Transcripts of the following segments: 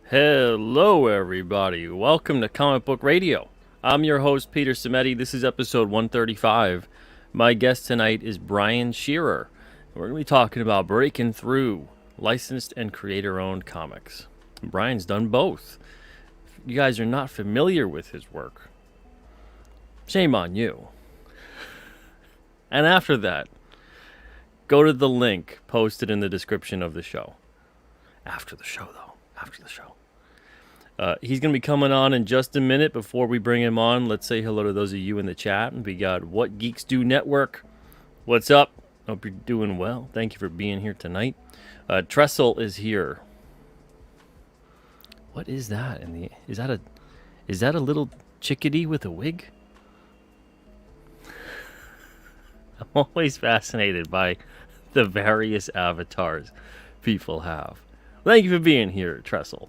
Hello everybody, welcome to Comic Book Radio. I'm your host Peter Cimetti. This is episode 135. My guest tonight is Brian Shearer. We're going to be talking about breaking through licensed and creator-owned comics. Brian's done both. If you guys are not familiar with his work, shame on you. And after that, go to the link posted in the description of the show. After the show, though. After the show. He's going to be coming on in just a minute. Before we bring him on, let's say hello to those of you in the chat. We got What Geeks Do Network. What's up? Hope you're doing well. Thank you for being here tonight. Trestle is here. What is that? Is that a little chickadee with a wig? I'm always fascinated by the various avatars people have. Thank you for being here, Trestle.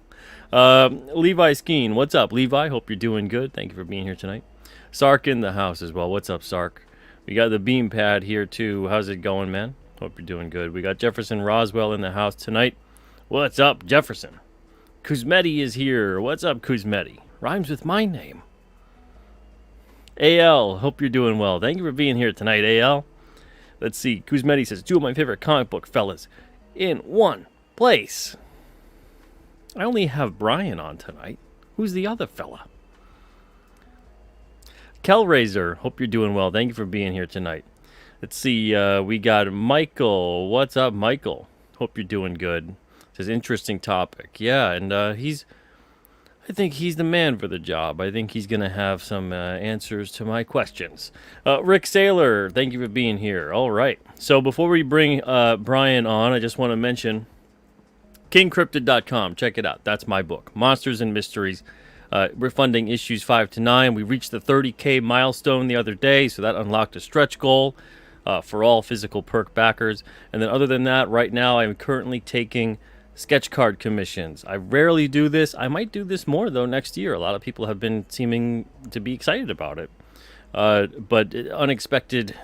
Levi Skeen, what's up, Levi? Hope you're doing good. Thank you for being here tonight. Sark in the house as well. What's up, Sark? We got the beam pad here, too. How's it going, man? Hope you're doing good. We got Jefferson Roswell in the house tonight. What's up, Jefferson? Kuzmeti is here. What's up, Kuzmeti? Rhymes with my name. AL, hope you're doing well. Thank you for being here tonight, AL. Let's see. Kuzmeti says, two of my favorite comic book fellas in one place. I only have Brian on tonight. Who's the other fella? Kelraiser, hope you're doing well. Thank you for being here tonight. Let's see, we got Michael. What's up, Michael? Hope you're doing good. Says interesting topic. Yeah, and I think he's the man for the job. I think he's going to have some answers to my questions. Rick Saylor, thank you for being here. All right. So before we bring Brian on, I just want to mention KingCryptid.com. Check it out. That's my book, Monsters and Mysteries. We're funding issues 5 to 9. We reached the 30K milestone the other day, so that unlocked a stretch goal for all physical perk backers. And then other than that, right now I'm currently taking sketch card commissions. I rarely do this. I might do this more, though, next year. A lot of people have been seeming to be excited about it. But unexpected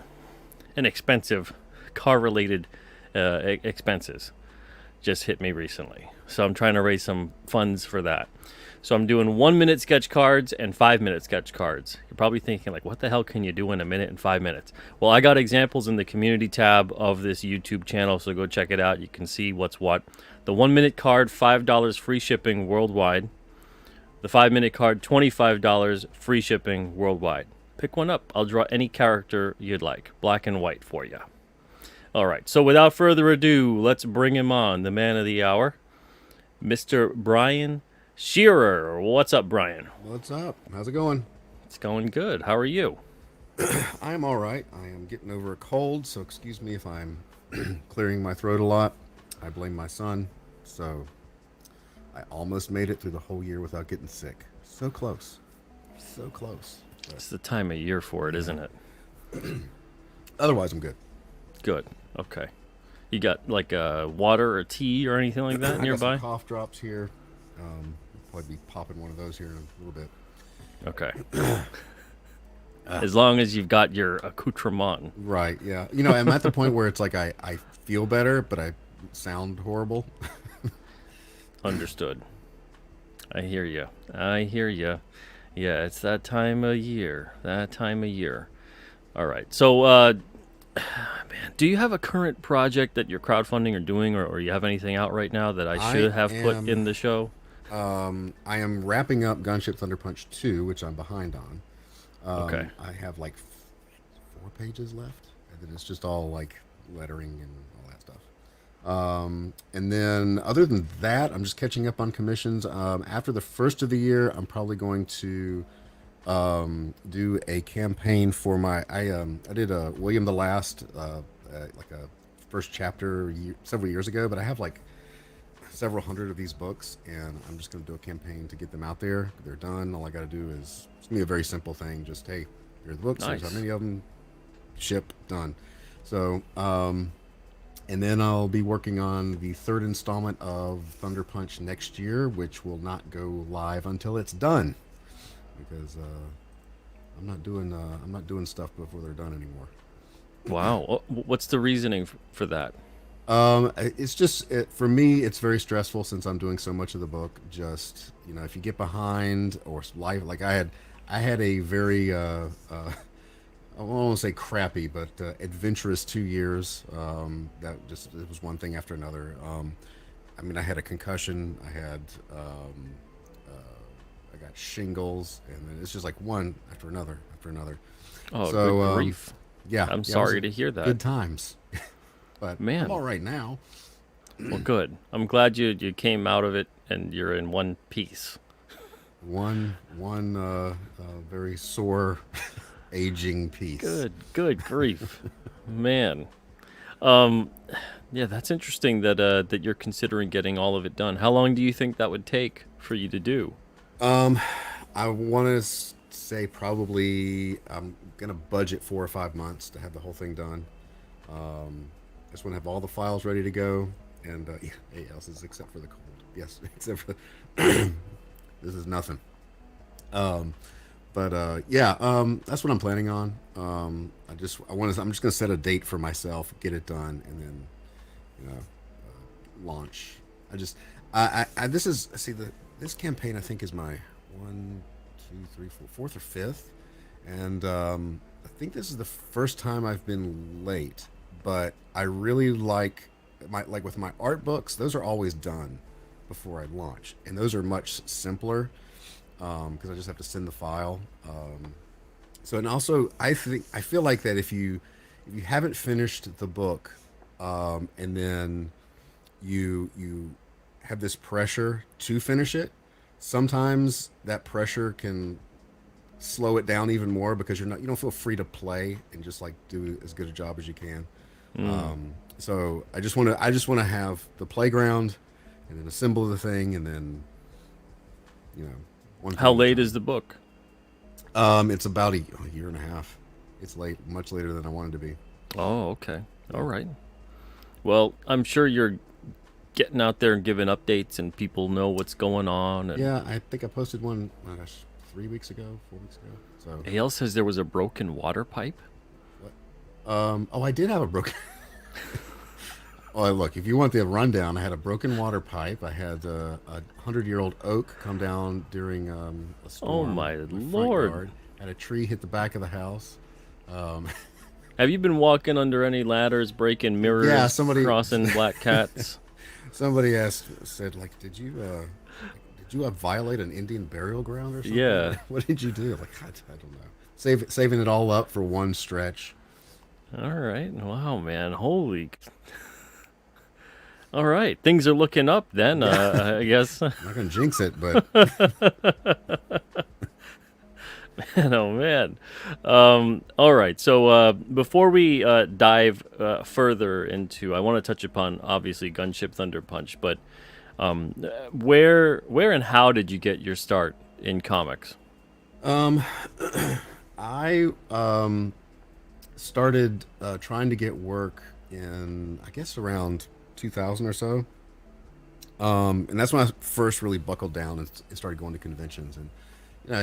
and expensive car-related expenses just hit me recently. So I'm trying to raise some funds for that. So I'm doing 1-minute sketch cards and 5-minute sketch cards. You're probably thinking, like, what the hell can you do in a minute and 5 minutes? Well, I got examples in the community tab of this YouTube channel, so go check it out. You can see what's what. The 1-minute card, $5 free shipping worldwide. The 5-minute card, $25 free shipping worldwide. Pick one up. I'll draw any character you'd like. Black and white for you. All right, so without further ado, let's bring him on, the man of the hour, Mr. Brian Shearer. What's up, Brian? What's up? How's it going? It's going good. How are you? I'm all right. I am getting over a cold, so excuse me if I'm clearing my throat a lot. I blame my son. So I almost made it through the whole year without getting sick. So close. So close. But it's the time of year for it, isn't it? Otherwise, I'm good. Good. Okay. You got like water or tea or anything like that nearby? I got some cough drops here. Probably be popping one of those here in a little bit. Okay. As long as you've got your accoutrement. Right, yeah. You know, I'm at the point where it's like I feel better, but I sound horrible. Understood. I hear you. I hear you. Yeah, it's that time of year. That time of year. All right. So, man, do you have a current project that you're crowdfunding or doing, or you have anything out right now that I should have put in the show? I am wrapping up Gunship Thunder Punch 2, which I'm behind on. Okay. I have like 4 pages left, and then it's just all like lettering and all that stuff. And then other than that, I'm just catching up on commissions. After the first of the year, I'm probably going to do a campaign for my I did a William the Last like a first chapter several years ago, but I have like several hundred of these books, and I'm just going to do a campaign to get them out there. They're done. All I got to do is, it's going to be a very simple thing. Just, hey, here's the books. Nice. Here's how many of them. Ship. Done. So And then I'll be working on the third installment of Thunder Punch next year, which will not go live until it's done, because I'm not doing stuff before they're done anymore. Wow. What's the reasoning for that? It's just for me. It's very stressful since I'm doing so much of the book. Just if you get behind or life, like I had a very I won't want to say crappy, but adventurous 2 years. That just it was one thing after another. I mean, I had a concussion. I got shingles, and then it's just like one after another after another. Oh, good So grief. yeah, I'm yeah, it was sorry to hear that. good times. But I'm Man. all right now. Well, good. I'm glad you came out of it and you're in one piece. One very sore aging piece. Good grief. Man. Um yeah, that's interesting that you're considering getting all of it done. How long do you think that would take for you to do? Um, I want to say probably I'm gonna budget 4 or 5 months to have the whole thing done. I just want to have all the files ready to go, and yeah, hey, else is except for the cold. Yes, except for this is nothing. Um, but yeah, that's what I'm planning on. I'm just gonna set a date for myself, get it done, and then launch. I just I this is see the this campaign I think is my one, two, three, four, fourth or fifth, and I think this is the first time I've been late. But I really like with my art books; those are always done before I launch, and those are much simpler because I just have to send the file. So and also I feel like that if you haven't finished the book and then you have this pressure to finish it, sometimes that pressure can slow it down even more because you don't feel free to play and just like do as good a job as you can. Mm. So I just want to have the playground and then assemble the thing and then you know one How thing at a late is time. the book? It's about a year and a half. It's late, much later than I wanted to be. Oh, okay. All Yeah. right. Well, I'm sure you're getting out there and giving updates and people know what's going on and Yeah, I think I posted one, oh gosh, 3 weeks ago, 4 weeks ago. So, AL says there was a broken water pipe. what? Oh, I did have a broken. Oh, look, if you want the rundown, I had a broken water pipe. I had a 100-year-old oak come down during a Oh storm my in my front lord. yard. Had a tree hit the back of the house. Um, Have you been walking under any ladders, breaking yeah, mirrors, crossing black cats? somebody said, like, did you violate an Indian burial ground or something? Yeah. What did you do? Like, I don't know. Saving it all up for one stretch. All right. Wow, man. Holy. All right. Things are looking up then, Yeah, I guess. I'm not gonna jinx it, but Oh man. All right. So before we dive further into, I want to touch upon obviously Gunship Thunder Punch, but where and how did you get your start in comics? um, I started trying to get work in I guess around 2000 or so. And that's when I first really buckled down and started going to conventions. And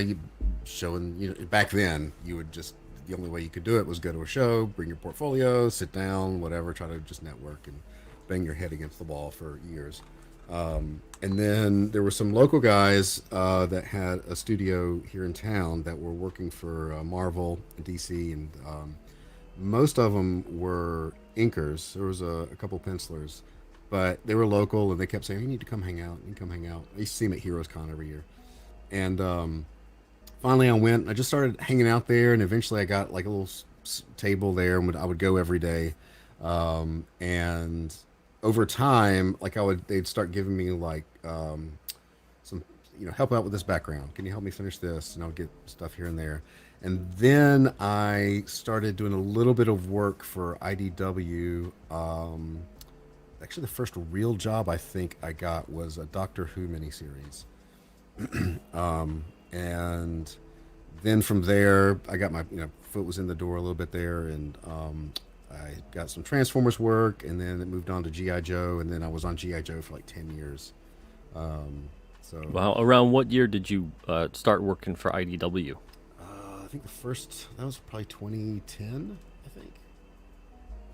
you showing back then you would just the only way you could do it was go to a show, bring your portfolio, sit down, whatever, try to just network and bang your head against the wall for years. And then there were some local guys that had a studio here in town that were working for Marvel, DC, and most of them were inkers. There was a couple pencilers, but they were local and they kept saying, "You need to come hang out. You need to come hang out." I used to see them at Heroes Con every year, and finally I went. I just started hanging out there, and eventually I got like a little table there, and I would go every day. And over time, like they'd start giving me like some, help out with this background. Can you help me finish this? And I would get stuff here and there. And then I started doing a little bit of work for IDW. Actually, the first real job I think I got was a Doctor Who miniseries. And then from there, I got my foot was in the door a little bit there, and I got some Transformers work, and then it moved on to GI Joe, and then I was on GI Joe for like 10 years. Um, so Wow. Around what year did you start working for IDW? I think the first that was probably 2010. I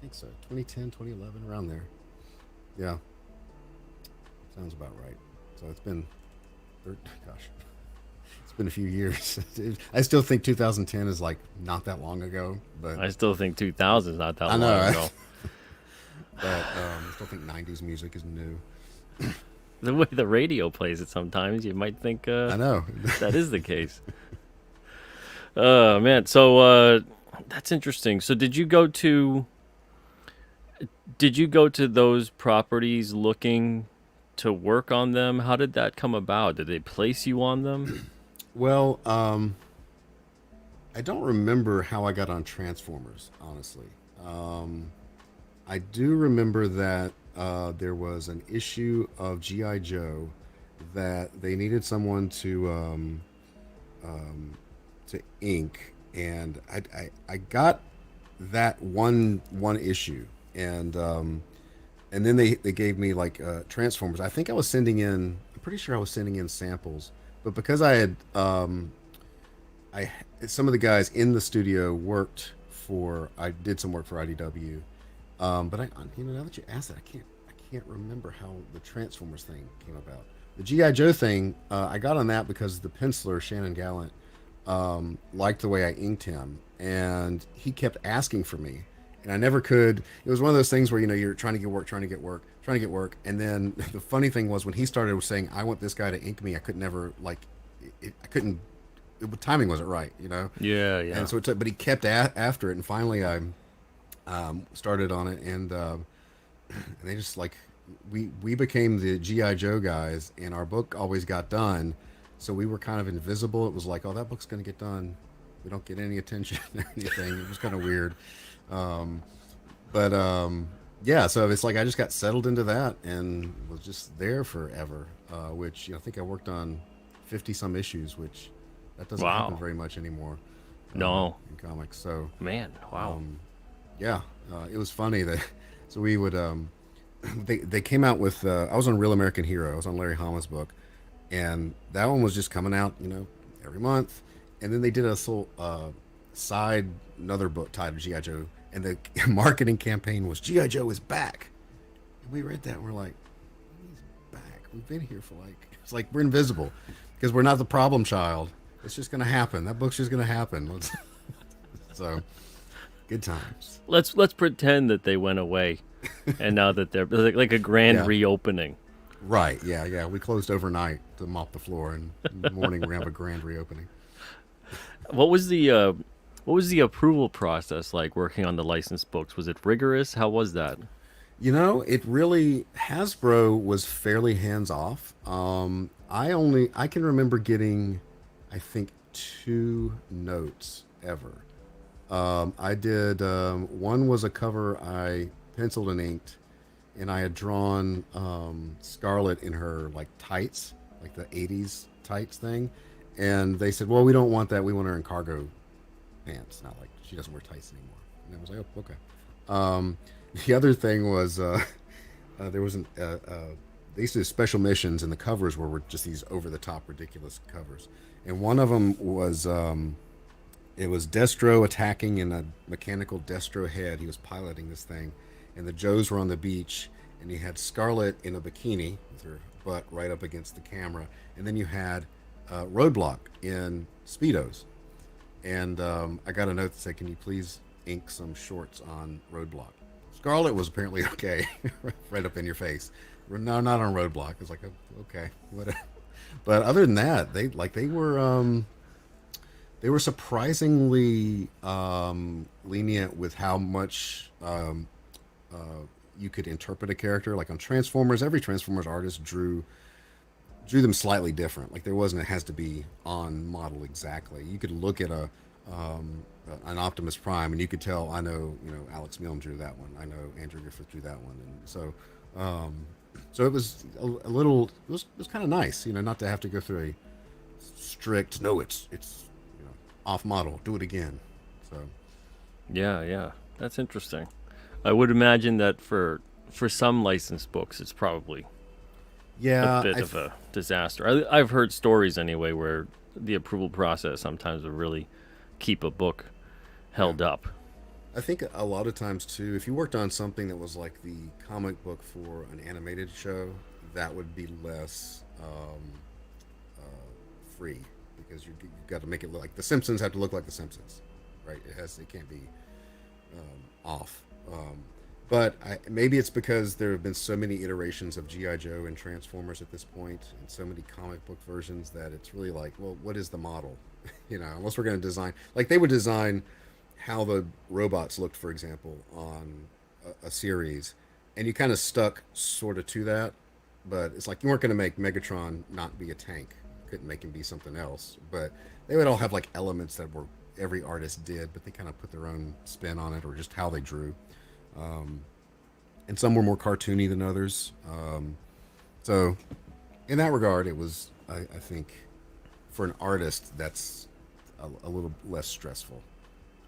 think so. 2010, 2011, around there. Yeah, sounds about right. So it's been, gosh, it's been a few years. I still think 2010 is like not that long ago, but I still think 2000 is not that I know. long ago. But I still think 90s music is new. The way the radio plays it sometimes, you might think I know. that is the case. Oh, man. So that's interesting. So did you go to those properties looking to work on them? How did that come about? Did they place you on them? Well, I don't remember how I got on Transformers, honestly. I do remember that there was an issue of GI Joe that they needed someone to ink, and I got that one issue, and then they gave me like Transformers. I think I was sending in. I'm pretty sure I was sending in samples, but because I had I some of the guys in the studio worked for. I did some work for IDW, but now that you ask that, I can't remember how the Transformers thing came about. The GI Joe thing, I got on that because the penciler Shannon Gallant liked the way I inked him, and he kept asking for me, and I never could. It was one of those things where you're trying to get work, and then the funny thing was when he started saying, "I want this guy to ink me," I could never like, I couldn't. Timing wasn't right, Yeah, yeah. And so it took, but he kept after it, and finally I started on it, and they just like we became the GI Joe guys, and our book always got done, so we were kind of invisible. It was like, oh, that book's going to get done. We don't get any attention or anything. It was kind of weird, but yeah. So it's like I just got settled into that and was just there forever. Which I think I worked on 50 some issues, which that doesn't happen Wow. very much anymore. No. In comics. So Man, wow. yeah, it was funny that so we would they came out with I was on Real American Hero. I was on Larry Hama's book, and that one was just coming out every month, and then they did a little side another book titled GI Joe, and the marketing campaign was GI Joe is back, and we read that and we're like, he's back. We've been here for it's like we're invisible because we're not the problem child. It's just gonna happen. That book's just gonna happen. So good times. Let's pretend that they went away, and now that they're like a grand Yeah. reopening. Right. Yeah. We closed overnight to mop the floor, and in the morning we're gonna have a grand reopening. What was the approval process like working on the licensed books? Was it rigorous? How was that? It really Hasbro was fairly hands off. I can remember getting, I think, 2 notes ever. I did one was a cover I penciled and inked, and I had drawn Scarlet in her like tights, like the '80s tights thing, and they said, "Well, we don't want that. We want her in cargo pants. Not like she doesn't wear tights anymore." And I was like, "Oh, okay." The other thing was there was they used to do special missions, and the covers were just these over the top ridiculous covers, and one of them was it was Destro attacking in a mechanical Destro head. He was piloting this thing, and the Joes were on the beach, and he had Scarlet in a bikini with her butt right up against the camera, and then you had Roadblock in Speedos. And I got a note that said, "Can you please ink some shorts on Roadblock?" Scarlet was apparently okay, right up in your face. No, not on Roadblock. It's like, okay, whatever. But other than that, they were surprisingly lenient with how much you could interpret a character. Like on Transformers, every Transformers artist drew them slightly different. Like there wasn't, it has to be on model exactly. You could look at an Optimus Prime and you could tell, I know, Alex Milne drew that one. I know Andrew Griffith drew that one. And so it was a little, it was kind of nice, not to have to go through a strict, no, it's off model, do it again. So Yeah, yeah, that's interesting. I would imagine that for some licensed books, it's probably a Yeah, bit of a disaster. I've heard stories anyway where the approval process sometimes would really keep a book yeah. held up. I think a lot of times too, if you worked on something that was like the comic book for an animated show, that would be less free because you've got to make it look like the Simpsons have to look like the Simpsons, right? It can't be off. But maybe it's because there have been so many iterations of GI Joe and Transformers at this point, and so many comic book versions that it's really like, well, what is the model? Unless we're going to design, like they would design how the robots looked, for example, on a series, and you kind of stuck sort of to that. But it's like you weren't going to make Megatron not be a tank. You couldn't make him be something else. But they would all have like elements that were every artist did, but they kind of put their own spin on it or just how they drew. Um, and some were more cartoony than others. So, in that regard, it was, I think, for an artist, that's a little less stressful,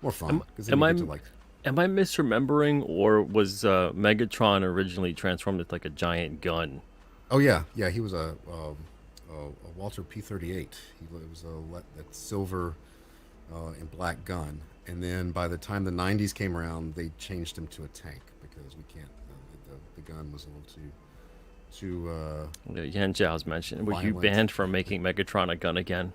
more fun Am, because then am you I get to like, am I misremembering, or was Megatron originally transformed into like a giant gun? oh yeah, yeah, he was a Walter P-38. He was that silver and black gun, and then by the time the '90s came around, they changed him to a tank because we can't. The gun was a little too Yan Zhao's mentioned. Were you violent. banned from making Megatron a gun again?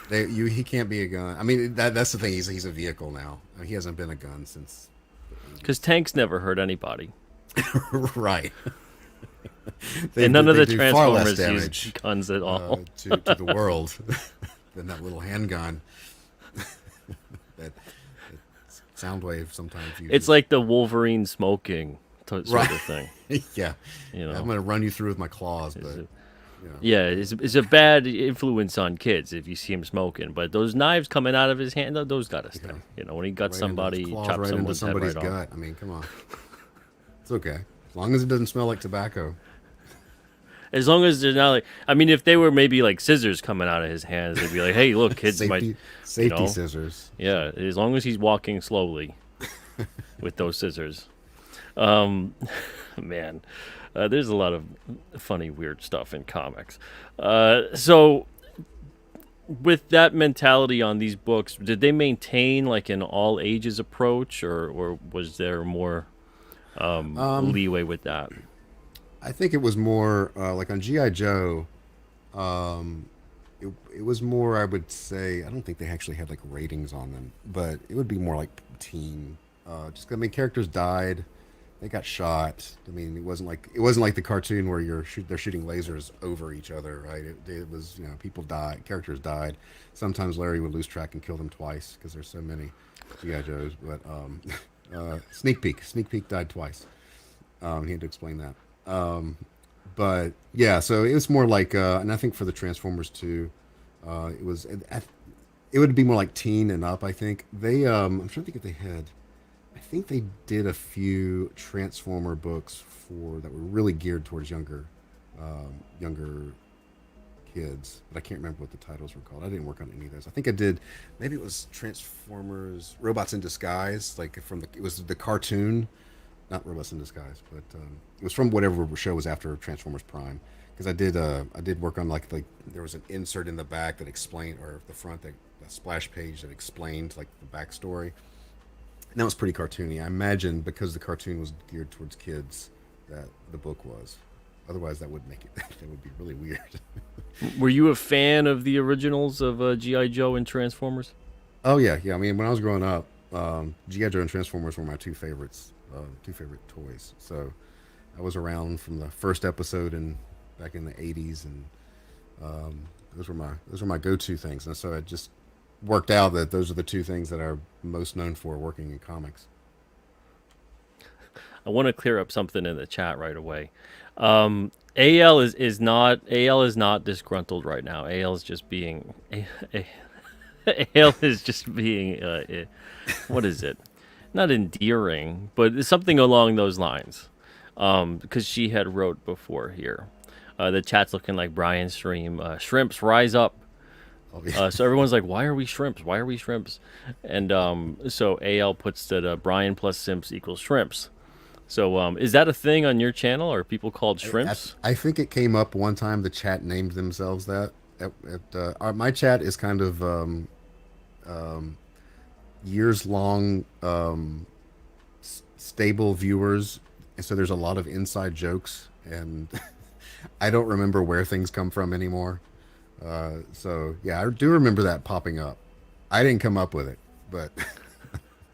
He can't be a gun. I mean that's the thing. He's a vehicle now. I mean, he hasn't been a gun since the Because '80s. tanks never hurt anybody, Right. and none of They the do far less Transformers use damage guns at all. to the world than that little handgun that Soundwave sometimes It's uses. like the Wolverine smoking sort Right. of thing. Yeah. You I'm know, gonna run you through with my claws, It's but a- you know. yeah, it's a bad influence on kids if you see him smoking. But those knives coming out of his hand, those gotta stay. Yeah. You know, when he got Right into somebody, claws, chopped right into someone's head somebody's right off. gut. I mean, come on. It's okay. As long as it doesn't smell like tobacco. As long as they're not like, I mean, if they were maybe like scissors coming out of his hands, they'd be like, "Hey, look, kids might, Safety you safety know, scissors. yeah." As long as he's walking slowly with those scissors. Um, man, there's a lot of funny, weird stuff in comics. So, with that mentality on these books, did they maintain like an all ages approach, or was there more Um, leeway with that? I think it was more like on GI Joe. Um, it was more. I would say I don't think they actually had like ratings on them, but it would be more like teen. Just I mean, characters died, they got shot. I mean, it wasn't like the cartoon where they're shooting lasers over each other, right? It was people died, characters died. Sometimes Larry would lose track and kill them twice because there's so many GI Joes. But Sneak Peek died twice. He had to explain that. But yeah, so it was more like, and I think for the Transformers too, it would be more like teen and up. I think I'm trying to think if they had. I think they did a few Transformer books that were really geared towards younger kids, but I can't remember what the titles were called. I didn't work on any of those. I think I did. Maybe it was Transformers Robots in Disguise, like it was the cartoon, not Robots in Disguise, but it was from whatever show was after Transformers Prime. Because I did work on like there was an insert in the back that explained, or the front, that a splash page that explained like the backstory. And that was pretty cartoony. I imagine because the cartoon was geared towards kids, that the book was. Otherwise, that would make it that would be really weird. Were you a fan of the originals of GI Joe and Transformers? Oh yeah, yeah. I mean, when I was growing up, GI Joe and Transformers were my two favorite toys. So I was around from the first episode and back in the '80s, and those were my go-to things. And so it just worked out that those are the two things that I'm most known for working in comics. I want to clear up something in the chat right away. AL is not disgruntled right now. AL is just being AL is just being what is it? Not endearing, but it's something along those lines. Because she had wrote before here. The chat's looking like Brian's stream. Shrimps rise up. Oh, yeah. So everyone's like, why are we shrimps? Why are we shrimps? And so AL puts that Brian plus Simps equals shrimps. So, is that a thing on your channel? Are people called shrimps? I think it came up one time. The chat named themselves that. My chat is kind of years long stable viewers, and so there's a lot of inside jokes, and I don't remember where things come from anymore. So yeah, I do remember that popping up. I didn't come up with it, but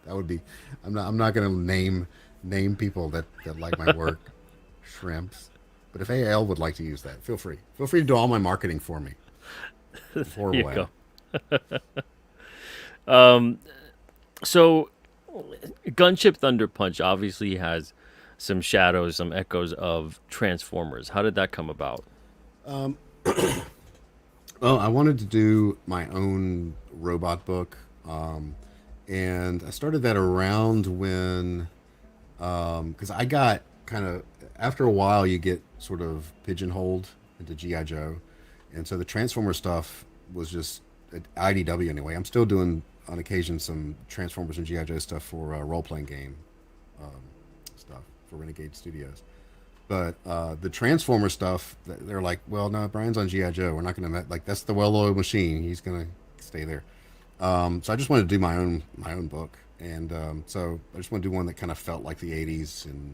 that would be. I'm not going to name people that like my work, shrimps. But if AL would like to use that, feel free. Feel free to do all my marketing for me. I'm Here you horrible at go. it. So, Gunship Thunder Punch obviously has some shadows, some echoes of Transformers. How did that come about? Well, I wanted to do my own robot book, and I started that around when, because I got kind of after a while you get sort of pigeonholed into GI Joe, and so the Transformer stuff was just at IDW anyway. I'm still doing on occasion some Transformers and GI Joe stuff for role playing game stuff for Renegade Studios. But the Transformer stuff, they're like, well, no, Brian's on GI Joe. We're not going to like that's the well-oiled machine. He's going to stay there. So I just wanted to do my own book, and so I just want to do one that kind of felt like the '80s and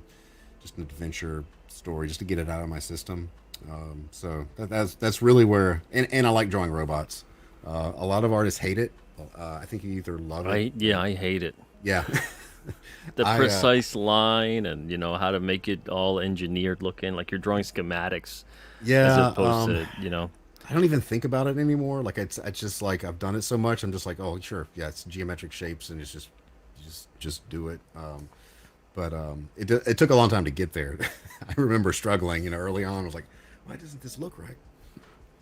just an adventure story, just to get it out of my system. So that's really where, and I like drawing robots. A lot of artists hate it. I think you either love it, or, I hate it. yeah. The I precise line and how to make it all engineered looking like you're drawing schematics as yeah. opposed to. I don't even think about it anymore. Like it's just like I've done it so much. I'm just like, oh, sure, yeah, it's geometric shapes, and it's just do it. It took a long time to get there. I remember struggling, early on. I was like, why doesn't this look right?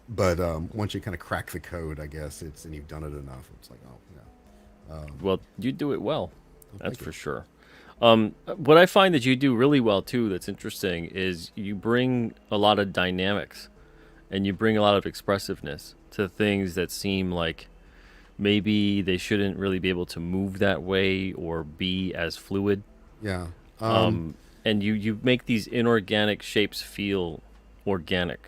But once you kind of crack the code, I guess and you've done it enough. It's like, oh yeah, Well, you do it well. oh, That's thank you. for sure. What I find that you do really well too, that's interesting, is you bring a lot of dynamics and you bring a lot of expressiveness to things that seem like maybe they shouldn't really be able to move that way or be as fluid. Yeah. And you make these inorganic shapes feel organic.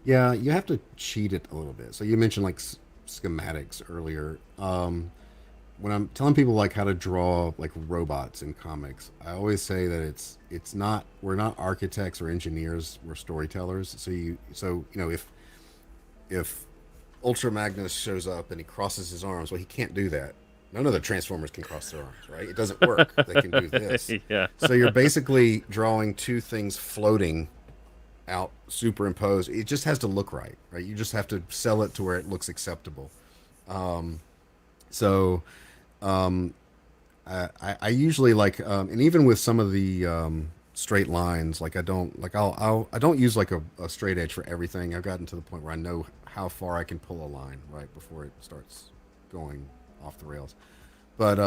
Yeah, you have to cheat it a little bit. So you mentioned like schematics earlier. When I'm telling people like how to draw like robots in comics, I always say that it's not we're not architects or engineers, we're storytellers. If Ultra Magnus shows up and he crosses his arms, well, he can't do that. None of the Transformers can cross their arms, right? It doesn't work. They can do this. Yeah. So you're basically drawing two things floating out superimposed. It just has to look right, right? You just have to sell it to where it looks acceptable. So I usually like, and even with some of the straight lines, like I don't like I don't use like a straight edge for everything. I've gotten to the point where I know how far I can pull a line right before it starts going off the rails. But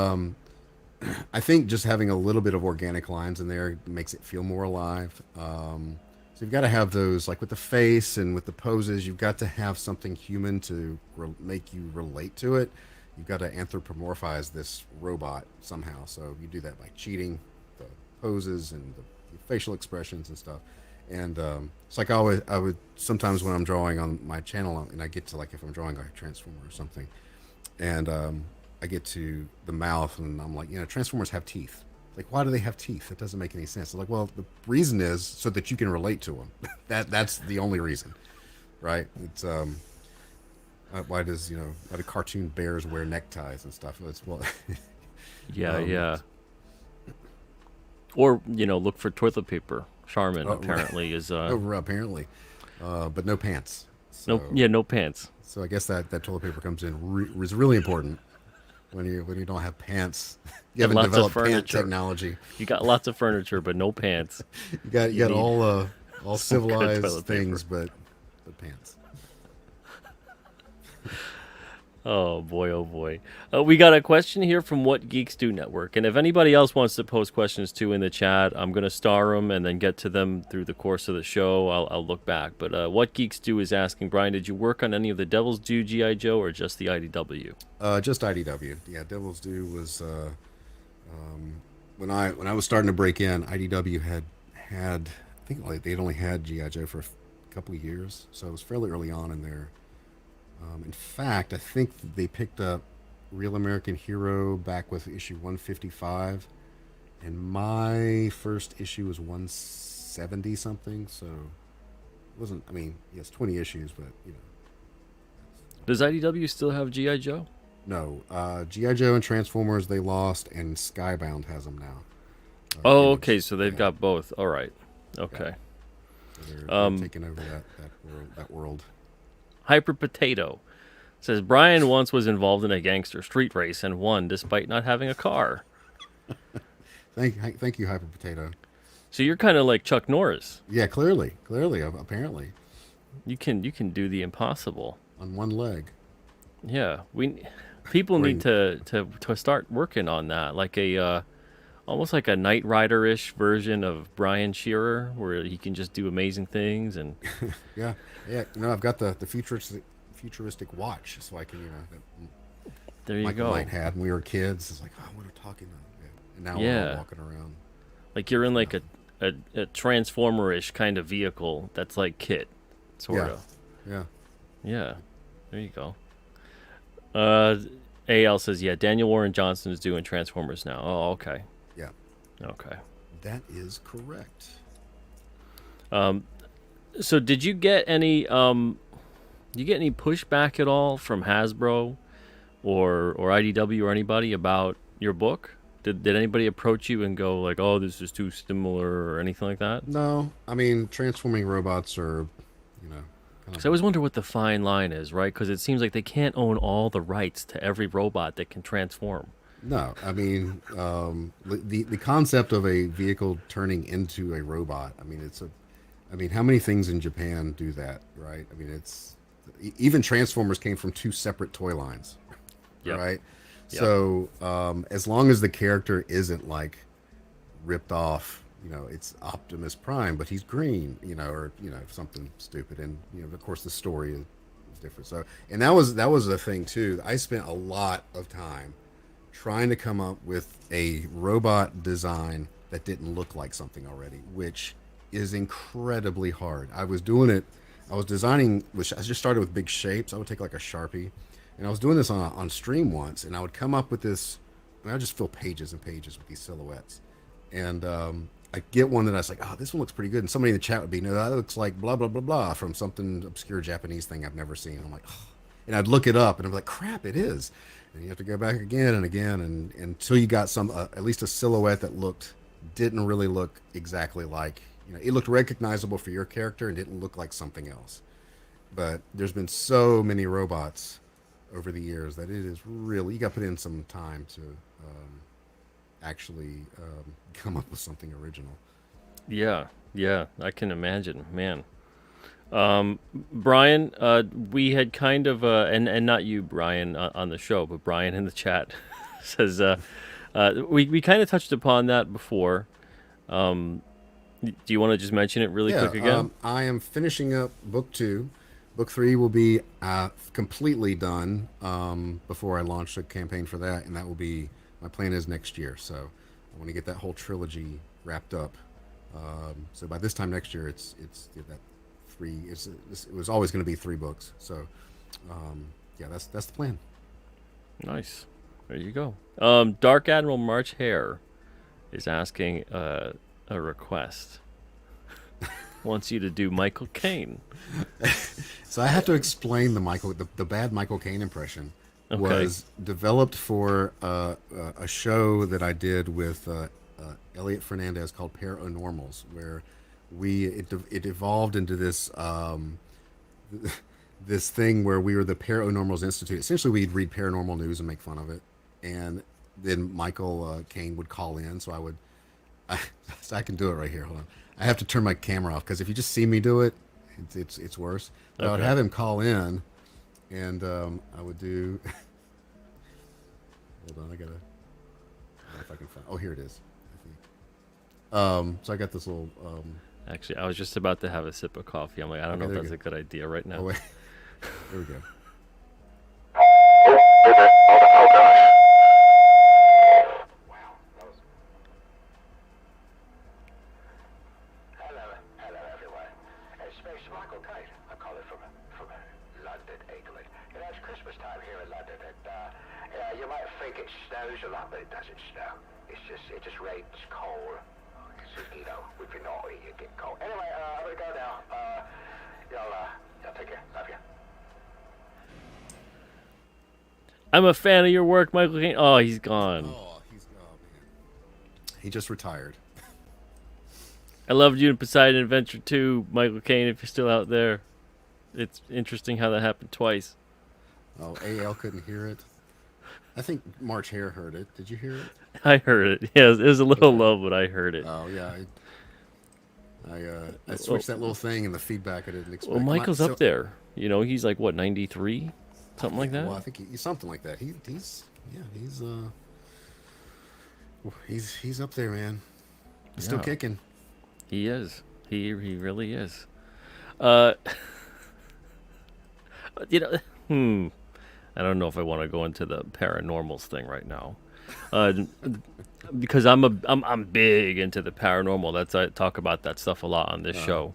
I think just having a little bit of organic lines in there makes it feel more alive. So you've got to have those, like with the face and with the poses, you've got to have something human to make you relate to it. You've got to anthropomorphize this robot somehow. So you do that by cheating the poses and the facial expressions and stuff. And it's like I would sometimes when I'm drawing on my channel, and I get to like if I'm drawing like a transformer or something, and I get to the mouth, and I'm like, Transformers have teeth. Like, why do they have teeth? That doesn't make any sense. They're like, well, the reason is so that you can relate to them. That's the only reason, right? It's why do cartoon bears wear neckties and stuff? It's well, Yeah, um, yeah. Or, look for toilet paper. Charmin oh, apparently is apparently, but no pants. no, So yeah, no pants. so I guess that toilet paper comes in is really important when you don't have pants. You And haven't lots of developed pant furniture. technology. You got lots of furniture, but no pants. You You got need all some good civilized toilet paper. things, but pants. Oh boy, oh boy. We got a question here from What Geeks Do Network, and if anybody else wants to post questions too in the chat, I'm gonna star them and then get to them through the course of the show. I'll look back. But What Geeks Do is asking, Brian, did you work on any of the Devil's Due GI Joe or just the IDW? Just IDW. Yeah, Devil's Due was when I was starting to break in, IDW had I think like they'd only had GI Joe for a couple of years, so it was fairly early on in there. In fact, I think they picked up Real American Hero back with issue 155, and my first issue was 170 something. So it wasn't. I mean, yes, 20 issues, but Does IDW still have GI Joe? no. GI Joe and Transformers they lost, and Skybound has them now. Oh, okay. Image, So they've yeah, got both. All right. yeah. Okay. So they're taking over that world. Hyper Potato says Brian once was involved in a gangster street race and won despite not having a car. Thank you, Hyper Potato. So you're kind of like Chuck Norris. Yeah, clearly, apparently, You can do the impossible. on one leg. Yeah, people Or need to start working on that, like a almost like a Knight Rider-ish version of Brian Shearer, where he can just do amazing things. And Yeah, yeah. I've got the futuristic watch, so I can that there you Michael go. Knight had when we were kids. It's like, oh, what are talking about? Yeah. And now we're all Yeah, walking around. like you're in like a Transformer-ish kind of vehicle that's like Kit, sort Yeah, of. yeah. Yeah, there you go. Uh, AL says, yeah, Daniel Warren Johnson is doing Transformers now. Oh, okay. Yeah, Okay. that is correct. So did you get any pushback at all from Hasbro or IDW or anybody about your book? Did anybody approach you and go like, "Oh, this is too similar" or anything like that? No, I mean transforming robots are, kind Because I always wonder what the fine line is, right? Because it seems like they can't own all the rights to every robot that can transform. no. I mean, the concept of a vehicle turning into a robot. I mean, I mean, how many things in Japan do that, right? I mean, even Transformers came from two separate toy lines, Yep. right? Yep. So as long as the character isn't like ripped off, it's Optimus Prime, but he's green, or something stupid, and of course the story is different. So, and that was the thing too. I spent a lot of time trying to come up with a robot design that didn't look like something already, which is incredibly hard. I was doing it. I was designing, which I just started with big shapes. I would take like a Sharpie, and I was doing this on stream once, and I would come up with this. I would just fill pages and pages with these silhouettes, and I get one that I was like, oh, this one looks pretty good, and somebody in the chat would be, no, that looks like blah blah blah blah from something obscure Japanese thing I've never seen. I'm like, oh. And I'd look it up, and I'm like, crap, it is. And you have to go back again and again, and until you got some at least a silhouette that didn't really look exactly like, it looked recognizable for your character and didn't look like something else. But there's been so many robots over the years that it is really, you got to put in some time to actually come up with something original. Yeah, yeah, I can imagine, man. Brian, we had kind of, and not you, Brian, on the show, but Brian in the chat says, we kind of touched upon that before. Do you want to just mention it really quick again? I am finishing up book 2. Book 3 will be completely done before I launch the campaign for that, and that will be, my plan is next year. So I want to get that whole trilogy wrapped up. So by this time next year, it's that 3. It was always going to be 3 books. So yeah, that's the plan. Nice. There you go. Dark Admiral March Hare is asking a request. Wants you to do Michael Caine. So I have to explain the bad Michael Caine impression. Okay. Was developed for a show that I did with Elliot Fernandez called Paranormals, where it evolved into this this thing where we were the Paranormals Institute. Essentially, we'd read paranormal news and make fun of it, and then Michael Caine would call in. So I can do it right here. Hold on. I have to turn my camera off because if you just see me do it, it's worse. But I would have him call in, and I would do. Hold on, I don't know if I can find. Oh, here it is. I think. So I got this little. Actually, I was just about to have a sip of coffee. I'm like, I don't know if that's a good idea right now. Oh wait, there we go. Oh, gosh. Michael Kane. I'm calling from London, England. You know, it's Christmas time here in London, and you might think it snows a lot, but it doesn't snow. It just rains coal. It's just, you know, if you're naughty, you get cold. Anyway, I'm gonna go now. Y'all take care. Love you. I'm a fan of your work, Michael Caine. Oh, he's gone. Oh, man. He just retired. I loved you in Poseidon Adventure 2, Michael Caine, if you're still out there. It's interesting how that happened twice. Oh, AL couldn't hear it. I think March Hare heard it. Did you hear it? I heard it. Yeah, it was a little low, but I heard it. Oh, yeah. I switched that little thing, and the feedback I didn't expect. Well, Michael's up there. You know, he's like, what, 93? Something like that? Well, I think he's something like that. He's up there, man. He's still kicking. He is. He really is. You know, I don't know if I want to go into the paranormals thing right now, because I'm big into the paranormal. I talk about that stuff a lot on this show,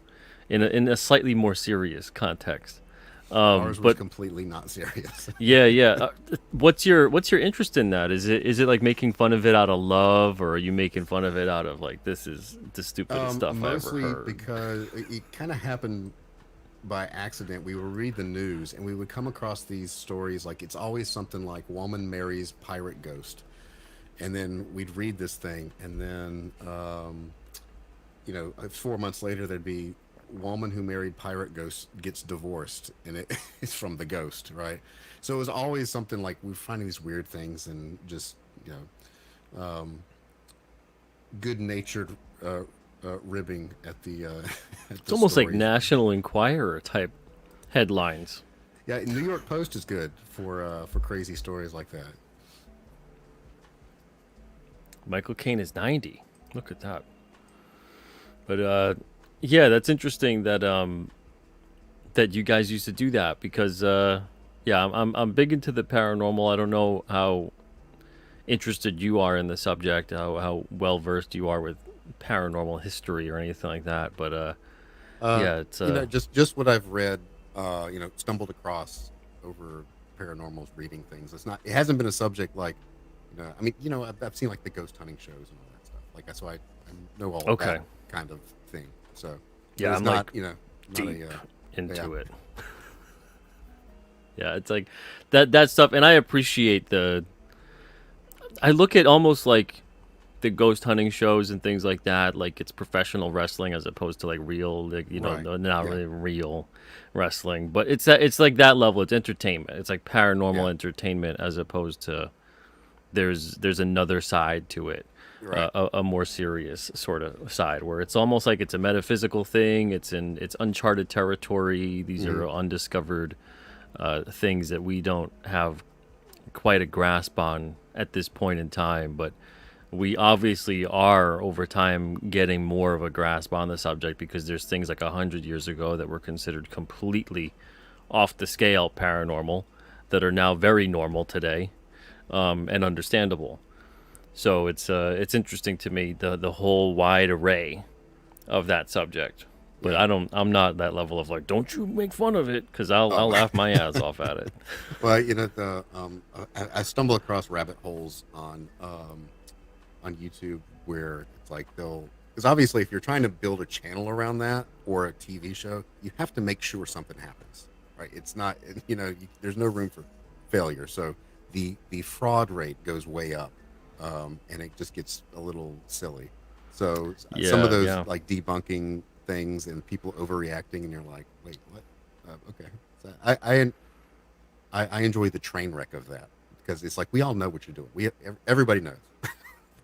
in a slightly more serious context. Ours was completely not serious. Yeah. What's your interest in that? Is it like making fun of it out of love, or are you making fun of it out of like, this is the stupidest stuff I ever heard? Mostly because it kind of happened by accident. We would read the news and we would come across these stories, like it's always something like woman marries pirate ghost, and then we'd read this thing, and then 4 months later there'd be woman who married pirate ghost gets divorced, and it's from the ghost, right? So it was always something like we were finding these weird things, and just good-natured ribbing at the it's almost like National Enquirer type headlines. Yeah, New York Post is good for crazy stories like that. Michael Caine is 90. Look at that. But yeah, that's interesting that that you guys used to do that, because I'm big into the paranormal. I don't know how interested you are in the subject, how well versed you are with paranormal history or anything like that, but it's just what I've read, stumbled across over paranormals, reading things. It hasn't been a subject like, I've seen like the ghost hunting shows and all that stuff. Like that's why I know all that kind of thing. So yeah, I'm not, like deep into it. Yeah. Yeah, it's like that stuff, and I appreciate I look at almost like the ghost hunting shows and things like that, like it's professional wrestling as opposed to like real, really real wrestling. But it's like that level. It's entertainment. It's like paranormal entertainment, as opposed to there's another side to it, right. a more serious sort of side, where it's almost like it's a metaphysical thing. It's uncharted territory. These are undiscovered things that we don't have quite a grasp on at this point in time, but we obviously are over time getting more of a grasp on the subject, because there's things like 100 years ago that were considered completely off the scale paranormal that are now very normal today, and understandable. So it's interesting to me, the whole wide array of that subject. But I'm not that level of like, don't you make fun of it, because I'll laugh my ass off at it. Well, I stumble across rabbit holes on YouTube where it's like because obviously if you're trying to build a channel around that or a TV show, you have to make sure something happens, right? It's not, there's no room for failure. So the fraud rate goes way up, and it just gets a little silly. So some of those like debunking things and people overreacting, and you're like, wait, what? Okay. So I enjoy the train wreck of that, because it's like we all know what you're doing. Everybody knows.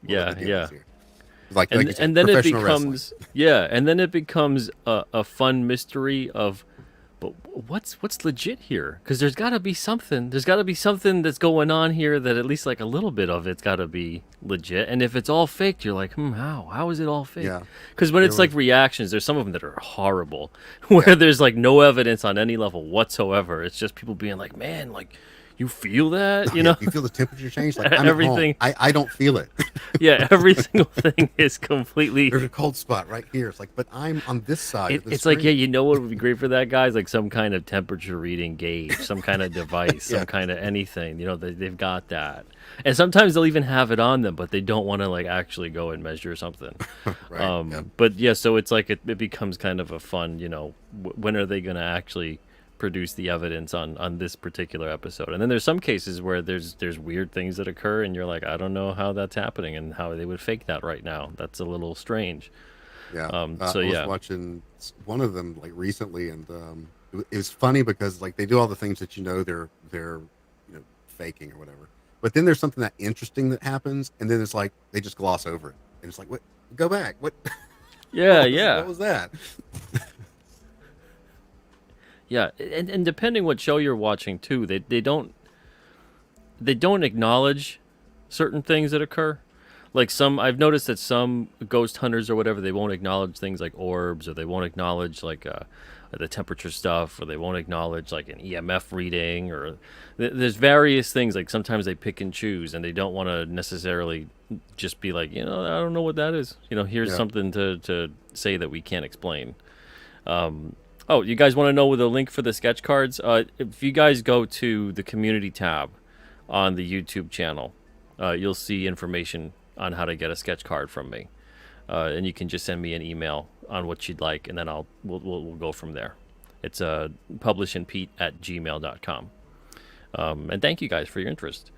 Yeah. Like and then it becomes and then it becomes a fun mystery of, but what's legit here? Because there's got to be something. There's got to be something that's going on here that at least like a little bit of it's got to be legit. And if it's all faked, you're like, how is it all fake? Yeah. Because when it's like reactions, there's some of them that are horrible, where there's like no evidence on any level whatsoever. It's just people being like, man, like, You feel that? You Yeah, know, you feel the temperature change. Like I'm at home, everything. I don't feel it. Yeah, every single thing is completely. There's a cold spot right here. It's like, but I'm on this side of the It's like, yeah, screen. you know what would be great for that, guys? Like some kind of temperature reading gauge, some kind of device, Yeah, some kind of anything. You know, they've got that. And sometimes they'll even have it on them, but they don't want to like actually go and measure something. right. Yeah, But yeah, so it's like it becomes kind of a fun, you know, when are they going to actually produce the evidence on this particular episode? And then there's some cases where there's weird things that occur, and you're like, I don't know how that's happening and how they would fake that right now. That's a little strange. yeah. So I was yeah. watching one of them like recently, and it was funny because like they do all the things that they're faking or whatever. But then there's something that interesting that happens, and then it's like they just gloss over it, and it's like, what? Go back. What? Yeah, What was that? yeah, and depending what show you're watching too, they don't acknowledge certain things that occur. Like some, I've noticed that some ghost hunters or whatever, they won't acknowledge things like orbs, or they won't acknowledge like the temperature stuff, or they won't acknowledge like an EMF reading, or there's various things. Like sometimes they pick and choose, and they don't want to necessarily just be like, you know, I don't know what that is. You know, here's Yeah. something to say that we can't explain. Oh, you guys want to know the link for the sketch cards? If you guys go to the community tab on the YouTube channel, you'll see information on how to get a sketch card from me, and you can just send me an email on what you'd like, and then we'll go from there. It's publishandpete@gmail.com. And thank you guys for your interest.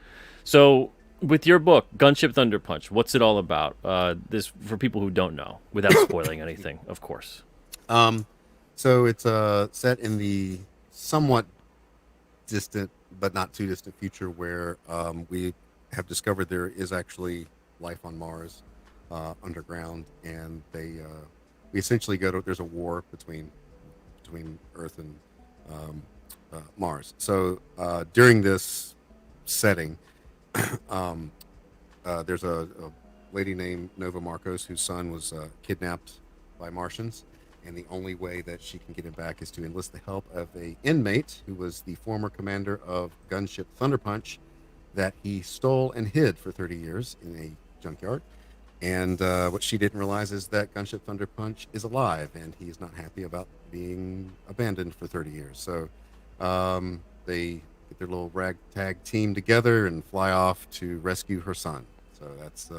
So, with your book, Gunship Thunder Punch, what's it all about? This for people who don't know, without spoiling anything, of course. So it's set in the somewhat distant but not too distant future where we have discovered there is actually life on Mars underground, and we essentially go to there's a war between Earth and Mars. So during this setting, there's a lady named Nova Marcos whose son was kidnapped by Martians, and the only way that she can get him back is to enlist the help of a inmate who was the former commander of gunship Thunder Punch that he stole and hid for 30 years in a junkyard. And what she didn't realize is that gunship Thunder Punch is alive, and he's not happy about being abandoned for 30 years. So they get their little ragtag team together and fly off to rescue her son. So that's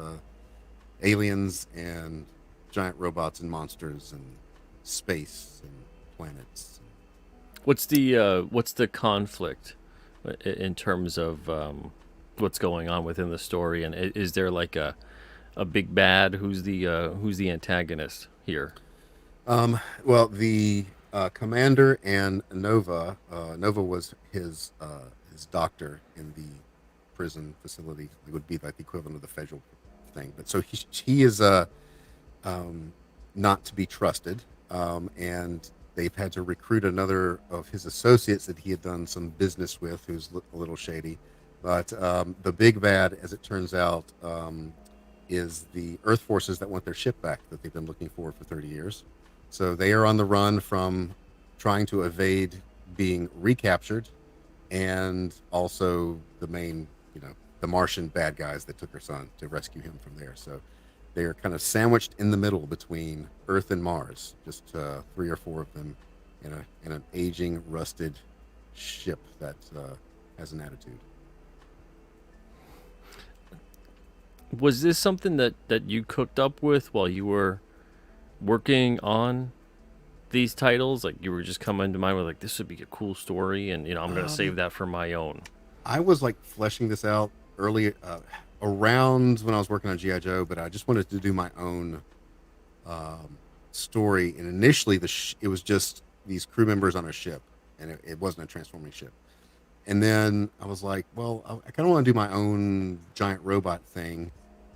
aliens and giant robots and monsters and space and planets. What's the conflict in terms of what's going on within the story, and is there like a big bad? Who's the antagonist here? Well, the commander and Nova. Nova was his doctor in the prison facility. It would be like the equivalent of the federal thing. But so he is not to be trusted, and they've had to recruit another of his associates that he had done some business with, who's a little shady. But the big bad, as it turns out, is the Earth forces that want their ship back that they've been looking for 30 years. So they are on the run from trying to evade being recaptured, and also the main, the Martian bad guys that took her son to rescue him from there. So they are kind of sandwiched in the middle between Earth and Mars, just 3 or 4 of them in an aging, rusted ship that has an attitude. Was this something that you cooked up with while you were working on these titles? Like you were just coming to mind with like, this would be a cool story, and I'm going to save that for my own. I was like fleshing this out early, around when I was working on G.I. Joe, but I just wanted to do my own story. And initially, it was just these crew members on a ship, and it wasn't a transforming ship. And then I was like, well, I kind of want to do my own giant robot thing.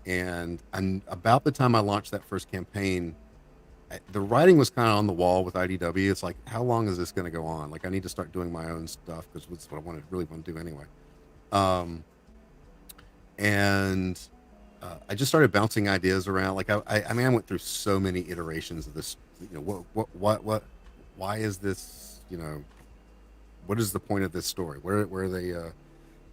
And about the time I launched that first campaign, the writing was kind of on the wall with IDW. It's like, how long is this going to go on? Like, I need to start doing my own stuff because that's what I really want to do anyway. And I just started bouncing ideas around. Like, I mean, I went through so many iterations of this. Why is this? What is the point of this story? Where are they?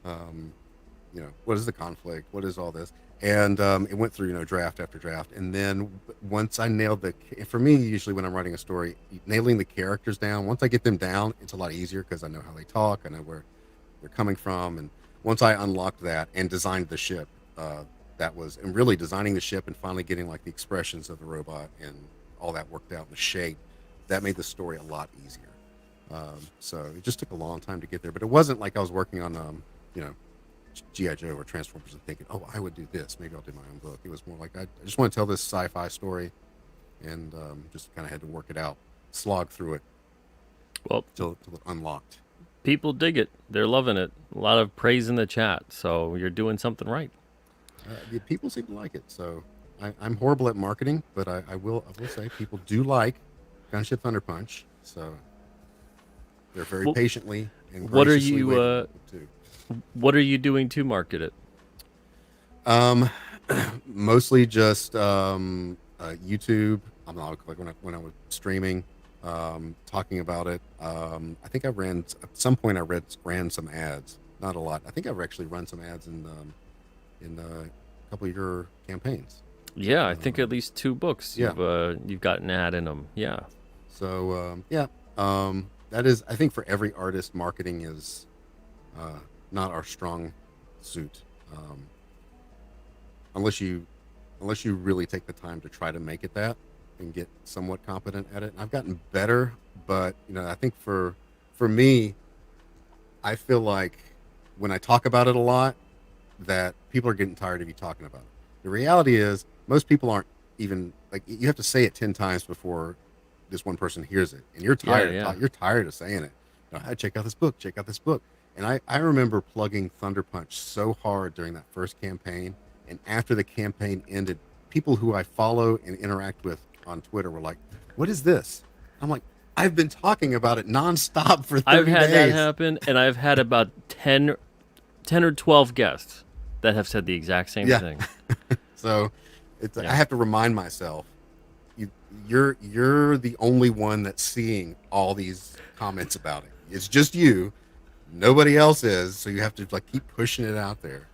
What is the conflict? What is all this? And it went through, draft after draft. And then once I nailed for me, usually when I'm writing a story, nailing the characters down, once I get them down, it's a lot easier because I know how they talk, I know where they're coming from. And once I unlocked that and designed the ship, and really designing the ship and finally getting like the expressions of the robot and all that worked out in the shape, that made the story a lot easier. So it just took a long time to get there, but it wasn't like I was working on, you know, GI Joe or Transformers and thinking, oh, I would do this. Maybe I'll do my own book. It was more like I just want to tell this sci-fi story, and just kind of had to work it out, slog through it Well, till it unlocked. people dig it. They're loving it. A lot of praise in the chat. So you're doing something right. The people seem to like it. So I'm horrible at marketing, but I will say people do like Gunship Thunder Punch. So they're very Well, patiently and what are graciously you waiting too. What are you doing to market it? Mostly just YouTube. I'm not like when I was streaming, talking about it. I think I ran at some point. Ran some ads, not a lot. I think I've actually run some ads in a couple of your campaigns. Yeah, I think at least 2 books Yeah. you've got an ad in them. Yeah. So that is. I think for every artist, marketing is not our strong suit. Unless you really take the time to try to make it that and get somewhat competent at it. And I've gotten better, but I think for me, I feel like when I talk about it a lot, that people are getting tired of you talking about it. The reality is most people aren't even like, you have to say it 10 times before this one person hears it, and you're tired. Yeah. You're tired of saying it. I check out this book. Check out this book. And I remember plugging Thunder Punch so hard during that first campaign. And after the campaign ended, people who I follow and interact with on Twitter were like, "What is this?" I'm like, "I've been talking about it nonstop for 30 I've had days." that happen, and I've had about 10 or 12 guests that have said the exact same Yeah. thing. So it's Yeah. I have to remind myself, you're the only one that's seeing all these comments about it. It's just you. Nobody else is. So you have to like keep pushing it out there.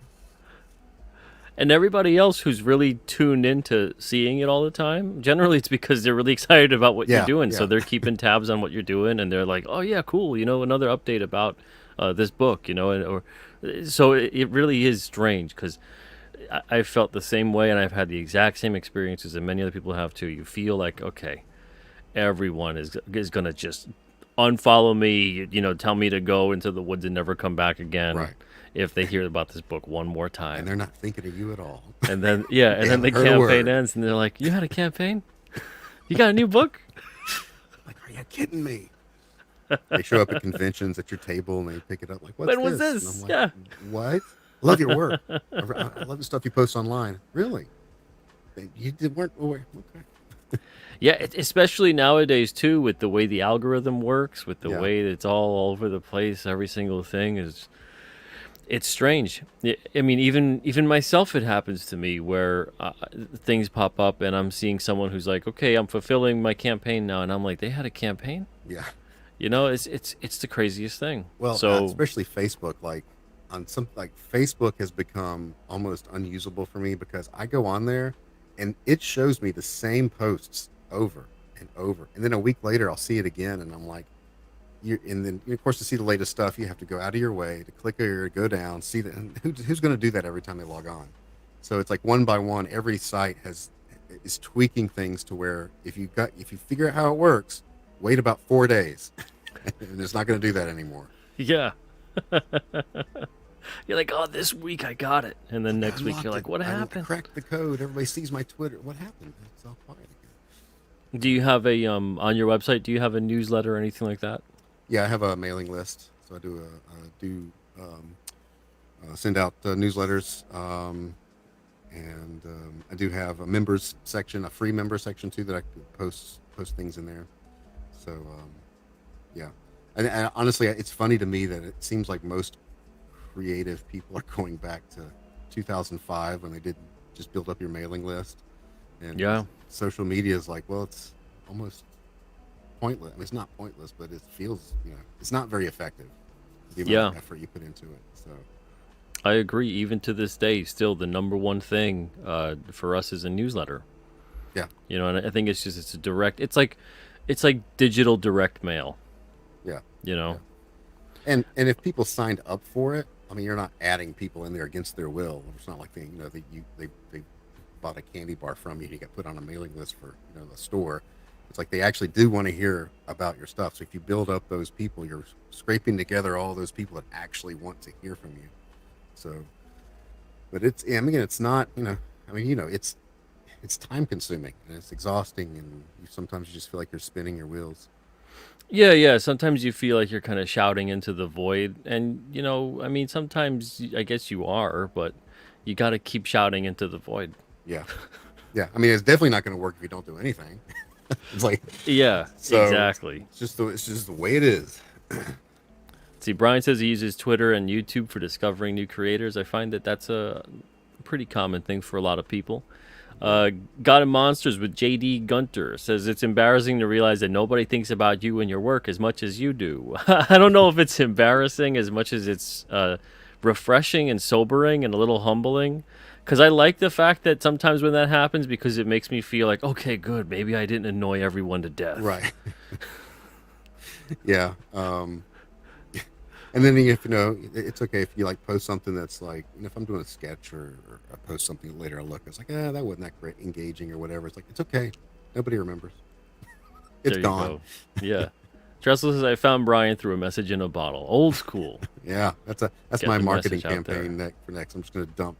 And everybody else who's really tuned into seeing it all the time, generally it's because they're really excited about what Yeah, you're doing. So yeah. they're keeping tabs on what you're doing, and they're like, "Oh yeah, cool. Another update about this book." So it really is strange because I felt the same way, and I've had the exact same experiences, and many other people have too. You feel like, okay, everyone is gonna just unfollow me, tell me to go into the woods and never come back again. Right. If they hear about this book one more time. And they're not thinking of you at all. And then then the haven't heard a campaign word. ends, and they're like, "You had a campaign? You got a new book?" Like, are you kidding me? They show up at conventions at your table and they pick it up like, "What's When was this?" this? And I'm like, "What? Love your work. I love the stuff you post online." Really? Weren't aware. Okay. Yeah, especially nowadays too, with the way the algorithm works, with the Yeah. way that it's all over the place. Every single thing it's strange. I mean, even myself, it happens to me where things pop up, and I'm seeing someone who's like, "Okay, I'm fulfilling my campaign now," and I'm like, "They had a campaign?" Yeah. It's the craziest thing. Well, so especially Facebook, Facebook has become almost unusable for me because I go on there and it shows me the same posts over and over. And then a week later, I'll see it again. And I'm like, and then of course to see the latest stuff, you have to go out of your way to click here, go down, see that. And who's going to do that every time they log on? So it's like one by one, every site is tweaking things to where if you figure out how it works, wait about 4 days. And it's not going to do that anymore. yeah. You're like, "Oh, this week I got it," and then next week you're like, "What I happened?" cracked the code. Everybody sees my Twitter. What happened? It's all quiet again. Do you have a on your website? Do you have a newsletter or anything like that? Yeah, I have a mailing list, so I send out newsletters, and I do have a members section, a free member section too, that I could post things in there. So yeah, and honestly, it's funny to me that it seems like most creative people are going back to 2005 when they did just build up your mailing list, and Yeah. social media is like, well, it's almost pointless. I mean, it's not pointless, but it feels, it's not very effective, the amount of effort you put into it. So I agree. Even to this day, still the number one thing for us is a newsletter. Yeah, You know, and I think it's a direct. It's like digital direct mail. yeah, You yeah. know. And if people signed up for it, I mean, you're not adding people in there against their will. It's not like they bought a candy bar from you and you get put on a mailing list for the store. It's like they actually do want to hear about your stuff. So if you build up those people, you're scraping together all those people that actually want to hear from you. So, but I mean, it's not, I mean, it's time consuming and it's exhausting, and sometimes you just feel like you're spinning your wheels. Yeah, yeah. Sometimes you feel like you're kind of shouting into the void, and I mean, sometimes I guess you are, but you got to keep shouting into the void. Yeah, yeah. I mean, it's definitely not going to work if you don't do anything. It's like, Yeah, so exactly. it's just the way it is. See, Brian says he uses Twitter and YouTube for discovering new creators. I find that that's a pretty common thing for a lot of people. Yeah. God and Monsters with JD Gunter says it's embarrassing to realize that nobody thinks about you and your work as much as you do. I don't know if it's embarrassing as much as it's refreshing and sobering and a little humbling. Because I like the fact that sometimes when that happens, because it makes me feel like, okay, good, maybe I didn't annoy everyone to death. Right. Yeah. And then if it's okay if you like post something that's like, if I'm doing a sketch or I post something later, I look, it's like, that wasn't that great, engaging or whatever. It's like, it's okay. Nobody remembers. It's There you gone. go. Yeah. Tressel says I found Brian through a message in a bottle. Old school. Yeah, that's Get my the marketing message out there. campaign for next. I'm just going to dump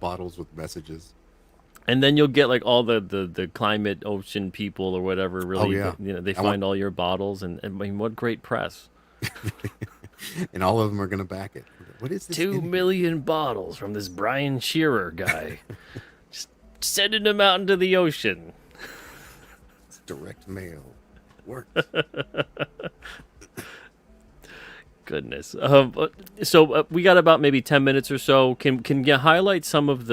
bottles with messages. And then you'll get like all the climate ocean people or whatever Oh really, yeah, they I want, find all your bottles and I mean, what great press. and all of them are going to back it. What is this? 2 million bottles from this Brian Shearer guy. Just sending them out into the ocean. It's direct mail. Works. Goodness. So we got about maybe 10 minutes or so. Can you highlight some of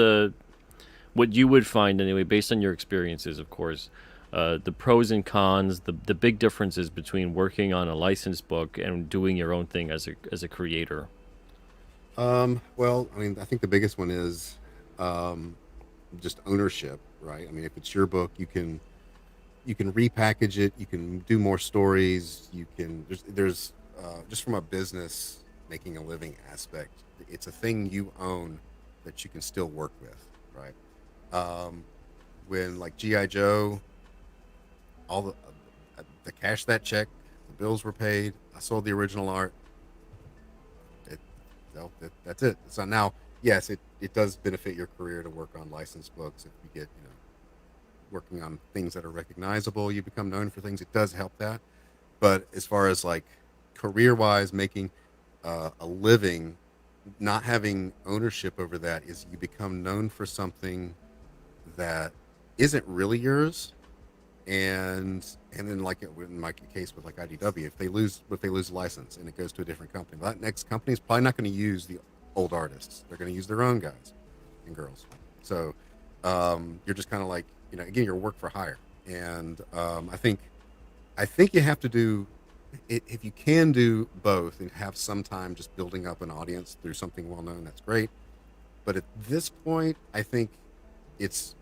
what you would find anyway, based on your experiences, of course, the pros and cons, the big differences between working on a licensed book and doing your own thing as a creator? Well, I mean, I think the biggest one is just ownership, right? I mean, if it's your book, you can repackage it, you can do more stories, you can there's just from a business making a living aspect, it's a thing you own that you can still work with, right? When like GI Joe, all the cash that check, the bills were paid, I sold the original art. it, that's it. So now, yes, it does benefit your career to work on licensed books. If you get working on things that are recognizable, you become known for things, it does help that. But as far as like career wise, making a living, not having ownership over that, is you become known for something that isn't really yours. And then like in my case with like IDW, if they lose license and it goes to a different company, that next company is probably not going to use the old artists. They're going to use their own guys and girls. So you're just kind of like, again, you're work for hire. And I think you have to do it. If you can do both and have some time just building up an audience through something well known, that's great. But at this point, I think it's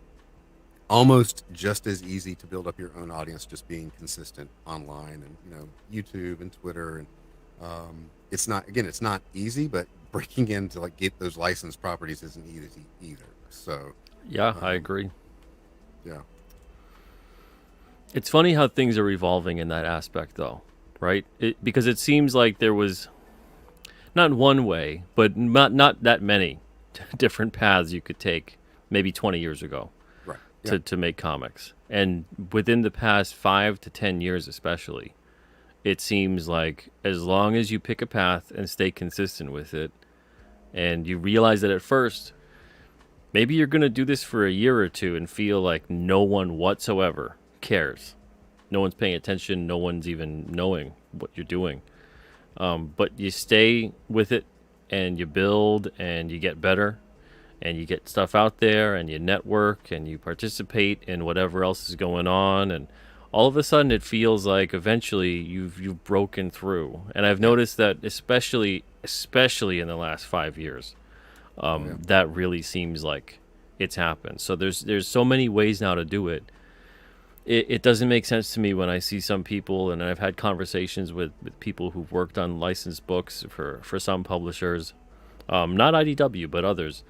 almost just as easy to build up your own audience just being consistent online and YouTube and Twitter. And it's not easy, but breaking into like get those licensed properties isn't easy either. So Yeah, I um, agree. yeah. It's funny how things are evolving in that aspect, though, right? Because it seems like there was not one way, but not that many different paths you could take maybe 20 years ago Right. Yeah. to make comics. And within the past 5 to 10 years, especially, it seems like as long as you pick a path and stay consistent with it, and you realize that at first, maybe you're going to do this for a year or two and feel like no one whatsoever cares. No one's paying attention. No one's even knowing what you're doing. But you stay with it and you build and you get better and you get stuff out there and you network and you participate in whatever else is going on. And all of a sudden it feels like eventually you've broken through. And I've Yeah. noticed that especially in the last 5 years. Yeah. That really seems like it's happened. So there's so many ways now to do it. It doesn't make sense to me when I see some people, and I've had conversations with people who've worked on licensed books for some publishers, not IDW but others,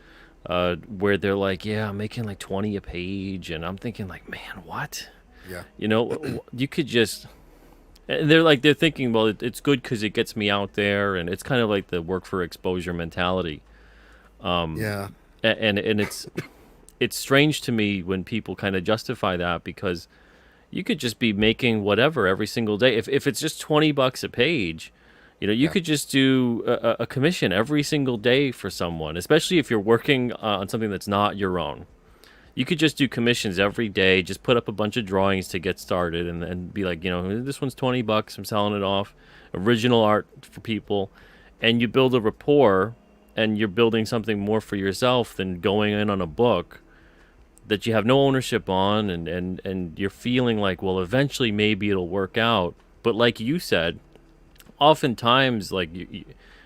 where they're like, yeah, I'm making like 20 a page, and I'm thinking like, man, what? Yeah. You know, you could just. And they're thinking, well, it's good because it gets me out there, and it's kind of like the work for exposure mentality. Yeah. And it's strange to me when people kind of justify that, because you could just be making whatever every single day. If it's just $20 a page, you know, you Yeah. could just do a commission every single day for someone, especially if you're working on something that's not your own. You could just do commissions every day, just put up a bunch of drawings to get started, and then be like, you know, this one's $20, I'm selling it off. Original art for people. And you build a rapport, and you're building something more for yourself than going in on a book that you have no ownership on, and you're feeling like, well, eventually maybe it'll work out. But like you said, oftentimes, like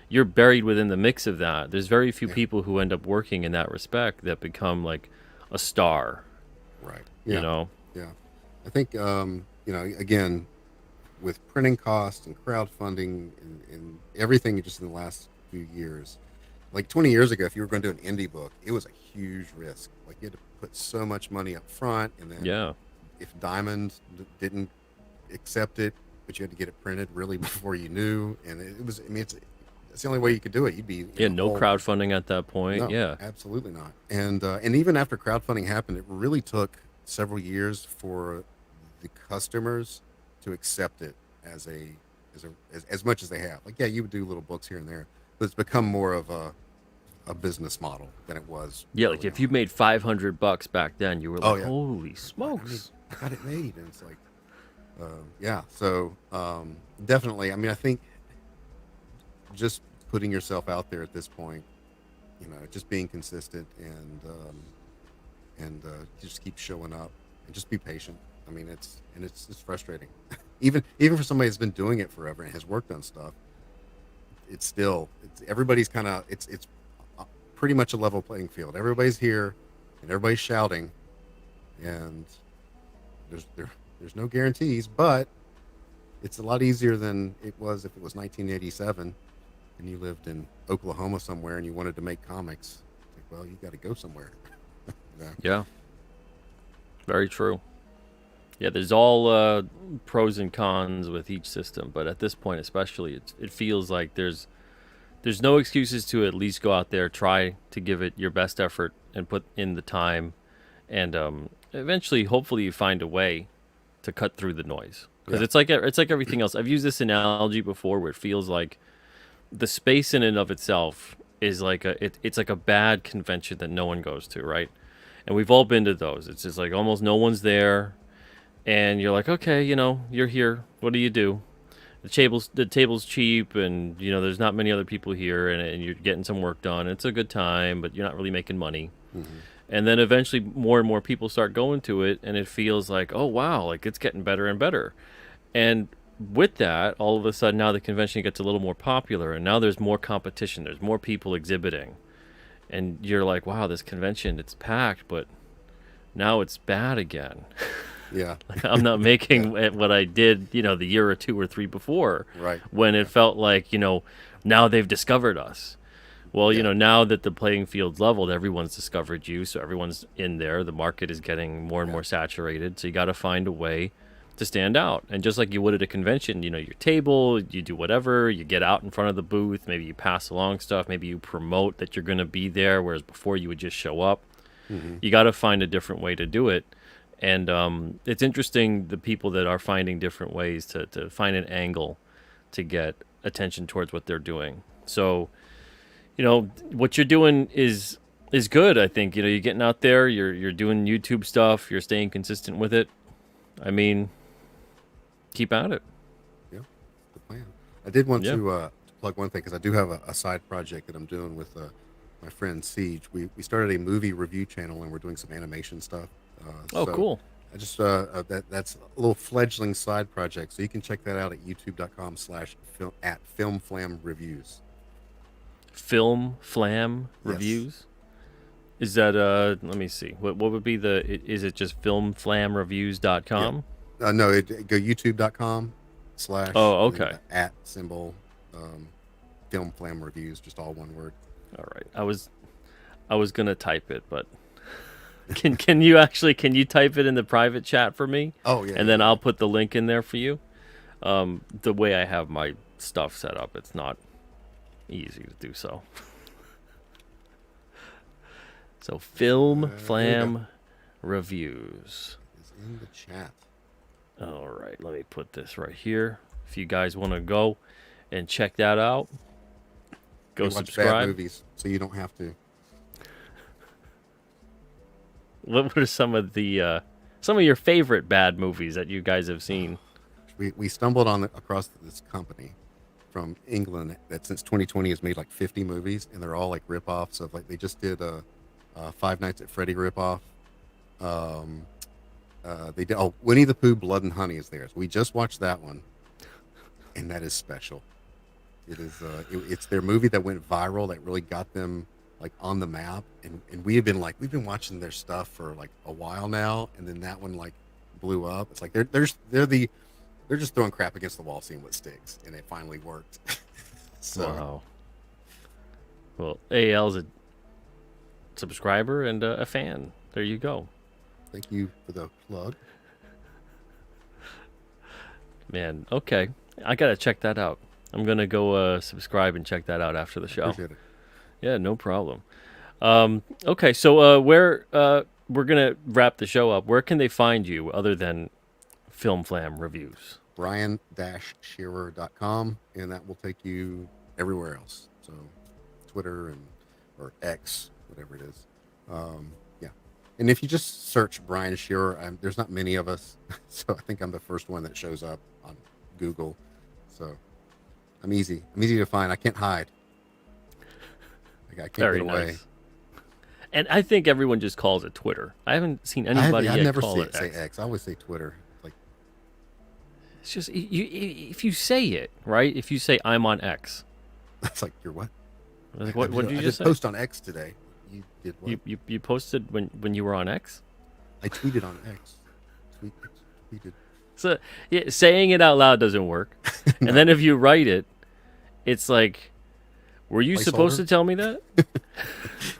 you're buried within the mix of that. There's very few Yeah. people who end up working in that respect that become like a star, Right. you Yeah. know? Yeah. I think, again, with printing costs and crowdfunding and everything just in the last few years, like 20 years ago, if you were going to do an indie book, it was a huge risk. Like you had to put so much money up front, and then Yeah. if Diamond didn't accept it, but you had to get it printed really before you knew, and it was. I mean, it's the only way you could do it. You'd be in Yeah, a no hole. crowdfunding at that point. No, Yeah. absolutely not. And even after crowdfunding happened, it really took several years for the customers to accept it as much as they have. Like, yeah, you would do little books here and there, but it's become more of a business model than it was. Yeah, like early if you on. made $500 back then, you were Oh like, yeah, holy I smokes. got it made, and it's like, yeah. So definitely, I mean, I think just putting yourself out there at this point, just being consistent and just keep showing up and just be patient. I mean, it's frustrating, even for somebody that's been doing it forever and has worked on stuff. It's everybody's kind of it's pretty much a level playing field. Everybody's here and everybody's shouting, and there's no guarantees, but it's a lot easier than it was if it was 1987 and you lived in Oklahoma somewhere and you wanted to make comics. It's like, well, you got to go somewhere. Yeah. Yeah. Very true. Yeah, there's all pros and cons with each system, but at this point, especially, it feels like there's no excuses to at least go out there, try to give it your best effort, and put in the time, and eventually, hopefully, you find a way to cut through the noise. Because Yeah. it's like everything else. I've used this analogy before, where it feels like the space in and of itself is like it's like a bad convention that no one goes to, right? And we've all been to those. It's just like almost no one's there, and you're like, okay, you're here. What do you do? The table's cheap, and there's not many other people here, and you're getting some work done. It's a good time, but you're not really making money. Hmm. And then eventually, more and more people start going to it, and it feels like, oh wow, like it's getting better and better. And with that, all of a sudden, now the convention gets a little more popular, and now there's more competition. There's more people exhibiting, and you're like, wow, this convention, it's packed, but now it's bad again. Yeah. Like, I'm not making what I did, the year or two or three before, Right. when it felt like, now they've discovered us. Well, Yeah. now that the playing field's leveled, everyone's discovered you, so everyone's in there. The market is getting more and Yeah. more saturated, so you got to find a way to stand out. And just like you would at a convention, your table, you do whatever, you get out in front of the booth, maybe you pass along stuff, maybe you promote that you're going to be there, whereas before you would just show up. Hmm. You got to find a different way to do it. And it's interesting, the people that are finding different ways to find an angle to get attention towards what they're doing. So, what you're doing is good. I think, you're getting out there, you're doing YouTube stuff, you're staying consistent with it. I mean, keep at it. Yeah. The plan. I did want Yeah. to plug one thing because I do have a side project that I'm doing with my friend Siege. We started a movie review channel and we're doing some animation stuff. Oh, So cool. I just that's a little fledgling side project, so you can check that out at youtube.com/filmflamreviews. Film Flam Reviews. Is that let me see. What would be is it just filmflamreviews.com? No, go youtube.com/ Oh, okay. at symbol Film Flam Reviews, just all one word. All right. I was going to type it, but can you type it in the private chat for me? Oh, yeah. And then I'll put the link in there for you. The way I have my stuff set up, it's not easy to do so. So Film Flam Reviews. It's in the chat. All right, let me put this right here. If you guys want to go and check that out, go watch subscribe. bad movies, so you don't have to. What were some of your favorite bad movies that you guys have seen? We stumbled across this company from England that since 2020 has made like 50 movies, and they're all like ripoffs of, like, they just did a Five Nights at Freddy ripoff. They did Winnie the Pooh Blood and Honey is theirs. We just watched that one, and that is special. It is it's their movie that went viral, that really got them like on the map, and we've been watching their stuff for like a while now, and then that one like blew up. It's like they're just throwing crap against the wall, seeing what sticks, and it finally worked. So, wow. Well, AL's a subscriber and a fan. There you go. Thank you for the plug. Man, okay. I got to check that out. I'm going to go subscribe and check that out after the show. Appreciate it. Yeah, no problem. Okay, so we're going to wrap the show up. Where can they find you other than Film Flam Reviews? Brian-Shearer.com, and that will take you everywhere else. So Twitter or X, whatever it is. Yeah. And if you just search Brian Shearer, there's not many of us, so I think I'm the first one that shows up on Google. So I'm easy to find. I can't hide. Like, I can't Very get away. nice. And I think everyone just calls it Twitter. I haven't seen anybody I yet never call it say X. X. I always say Twitter. Like, It's just if you say it right. If you say I'm on X, that's like, you're what? like, what did you I just say? post on X today. You did what? You posted when you were on X. I tweeted on X. Tweeted. So yeah, saying it out loud doesn't work. No. And then if you write it, it's like, were you supposed Placeholder? to tell me that?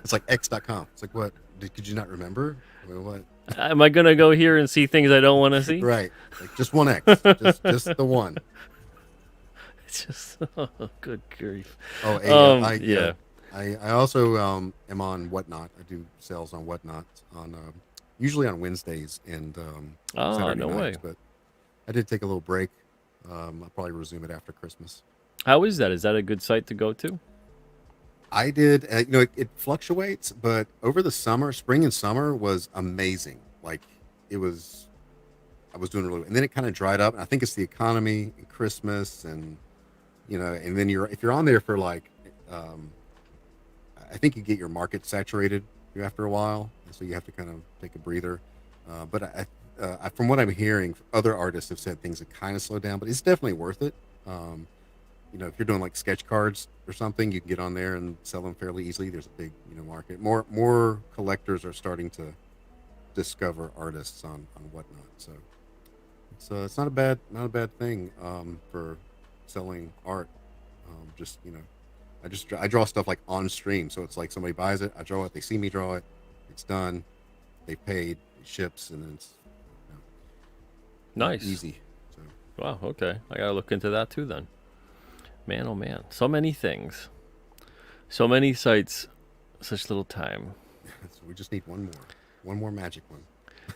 It's like X.com. It's like, what? Could you not remember? I mean, what? Am I gonna go here and see things I don't want to see? Right. Like, just one X. just the one. It's just good grief. Oh, hey, yeah. I also am on Whatnot. I do sales on Whatnot on usually on Wednesdays and Saturday no nights. way. But I did take a little break. I'll probably resume it after Christmas. How is that? Is that a good site to go to? I did. It fluctuates, but over the summer, spring and summer was amazing. Like, I was doing really well. And then it kind of dried up. And I think it's the economy and Christmas and, and then if you're on there for like, I think you get your market saturated after a while. And so you have to kind of take a breather. But I, from what I'm hearing, other artists have said things have kind of slowed down, but it's definitely worth it. If you're doing like sketch cards or something, you can get on there and sell them fairly easily. There's a big, market. More collectors are starting to discover artists on Whatnot. So it's not a bad thing for selling art. I draw stuff like on stream. So it's like somebody buys it, I draw it, they see me draw it, it's done, they paid, it ships, and then it's nice, easy. So. Wow. Okay, I gotta look into that too then. Man, oh man, so many things, so many sites, such little time. So we just need one more magic one.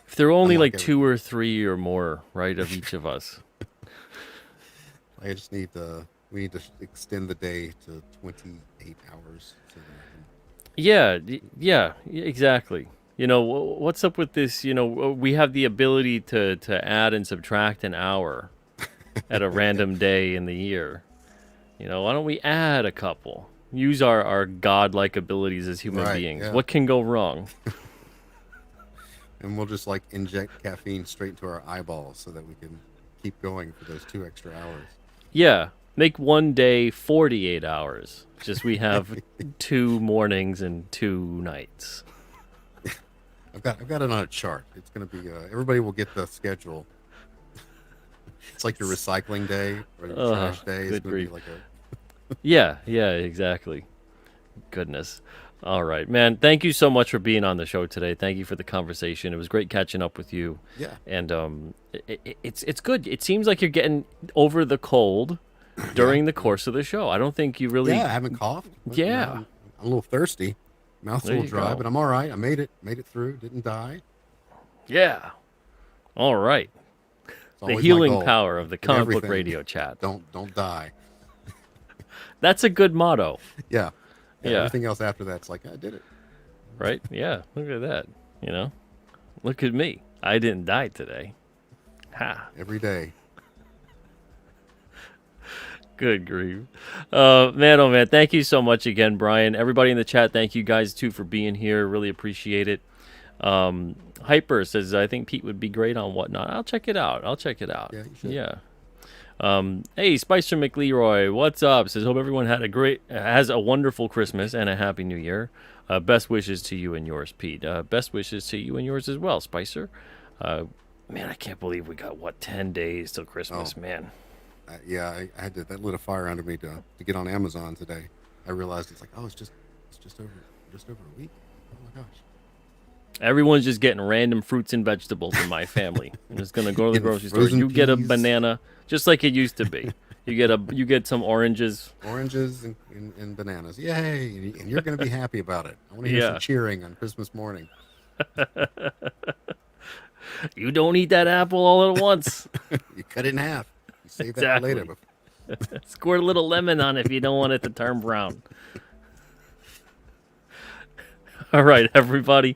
If there were only like 2 or 3 or more, right, of each of us. I just need we need to extend the day to 28 hours. So Yeah, exactly. What's up with this? We have the ability to add and subtract an hour at a random day in the year. Why don't we add a couple? Use our godlike abilities as human beings. Yeah. What can go wrong? And we'll just like inject caffeine straight into our eyeballs so that we can keep going for those 2 extra hours. Yeah, Make one day 48 hours. Just we have 2 mornings and 2 nights. I've got it on a chart. It's going to be everybody will get the schedule. It's like your recycling day or your trash day. It's good going to be grief. like a Yeah, exactly. Goodness. All right, man. Thank you so much for being on the show today. Thank you for the conversation. It was great catching up with you. yeah. And it's good. It seems like you're getting over the cold during the course of the show. I don't think you really. Yeah, I haven't coughed. But, Yeah. I'm a little thirsty. Mouth's a There little you dry, go. but I'm all right. I made it through. Didn't die. Yeah. All right. It's The always my healing goal. power of the In comic book everything. radio chat. Don't die. That's a good motto, Yeah. Yeah. Everything else after that's like I did it. right? Yeah. Look at that. Look at me. I didn't die today. Ha. Every day. Good grief. Man, oh man. Thank you so much again, Brian. Everybody in the chat, thank you guys too for being here. Really appreciate it. Hyper says, I think Pete would be great on Whatnot. I'll check it out. Yeah, you should. Yeah. Hey, Spicer McLeroy, what's up? Says, hope everyone has a wonderful Christmas and a happy New Year. Best wishes to you and yours, Pete. Best wishes to you and yours as well, Spicer. Man, I can't believe we got 10 days till Christmas, man. I had to, that lit a fire under me to get on Amazon today. I realized it's like, it's just over a week. Oh my gosh. Everyone's just getting random fruits and vegetables in my family. I'm just gonna go to the Getting grocery store. frozen You get a peas. banana, just like it used to be. You get some oranges. Oranges and bananas. Yay. And you're going to be happy about it. I want to hear Yeah. some cheering on Christmas morning. You don't eat that apple all at once. You cut it in half. You save that for later. Exactly. Squirt a little lemon on it if you don't want it to turn brown. All right, everybody.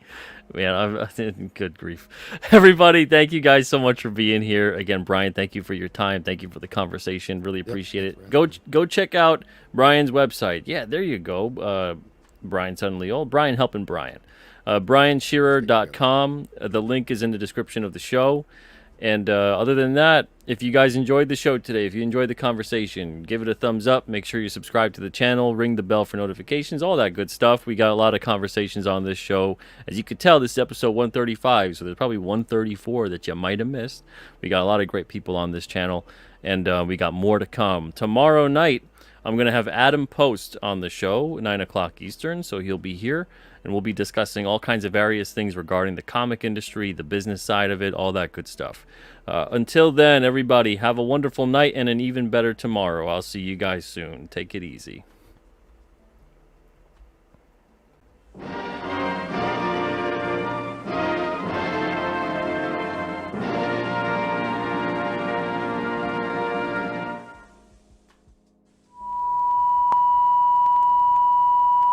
Man, good grief. Everybody, thank you guys so much for being here. Again, Brian, thank you for your time. Thank you for the conversation. Really appreciate thanks it. for Go check out Brian's website. Yeah, there you go. Brian suddenly old. Brian helping Brian. BrianShearer.com. The link is in the description of the show. And other than that, if you guys enjoyed the show today, if you enjoyed the conversation, give it a thumbs up. Make sure you subscribe to the channel, ring the bell for notifications, all that good stuff. We got a lot of conversations on this show. As you could tell, this is episode 135, so there's probably 134 that you might have missed. We got a lot of great people on this channel, and we got more to come. Tomorrow night, I'm going to have Adam Post on the show, 9 o'clock Eastern, so he'll be here. And we'll be discussing all kinds of various things regarding the comic industry, the business side of it, all that good stuff. Until then, everybody, have a wonderful night and an even better tomorrow. I'll see you guys soon. Take it easy.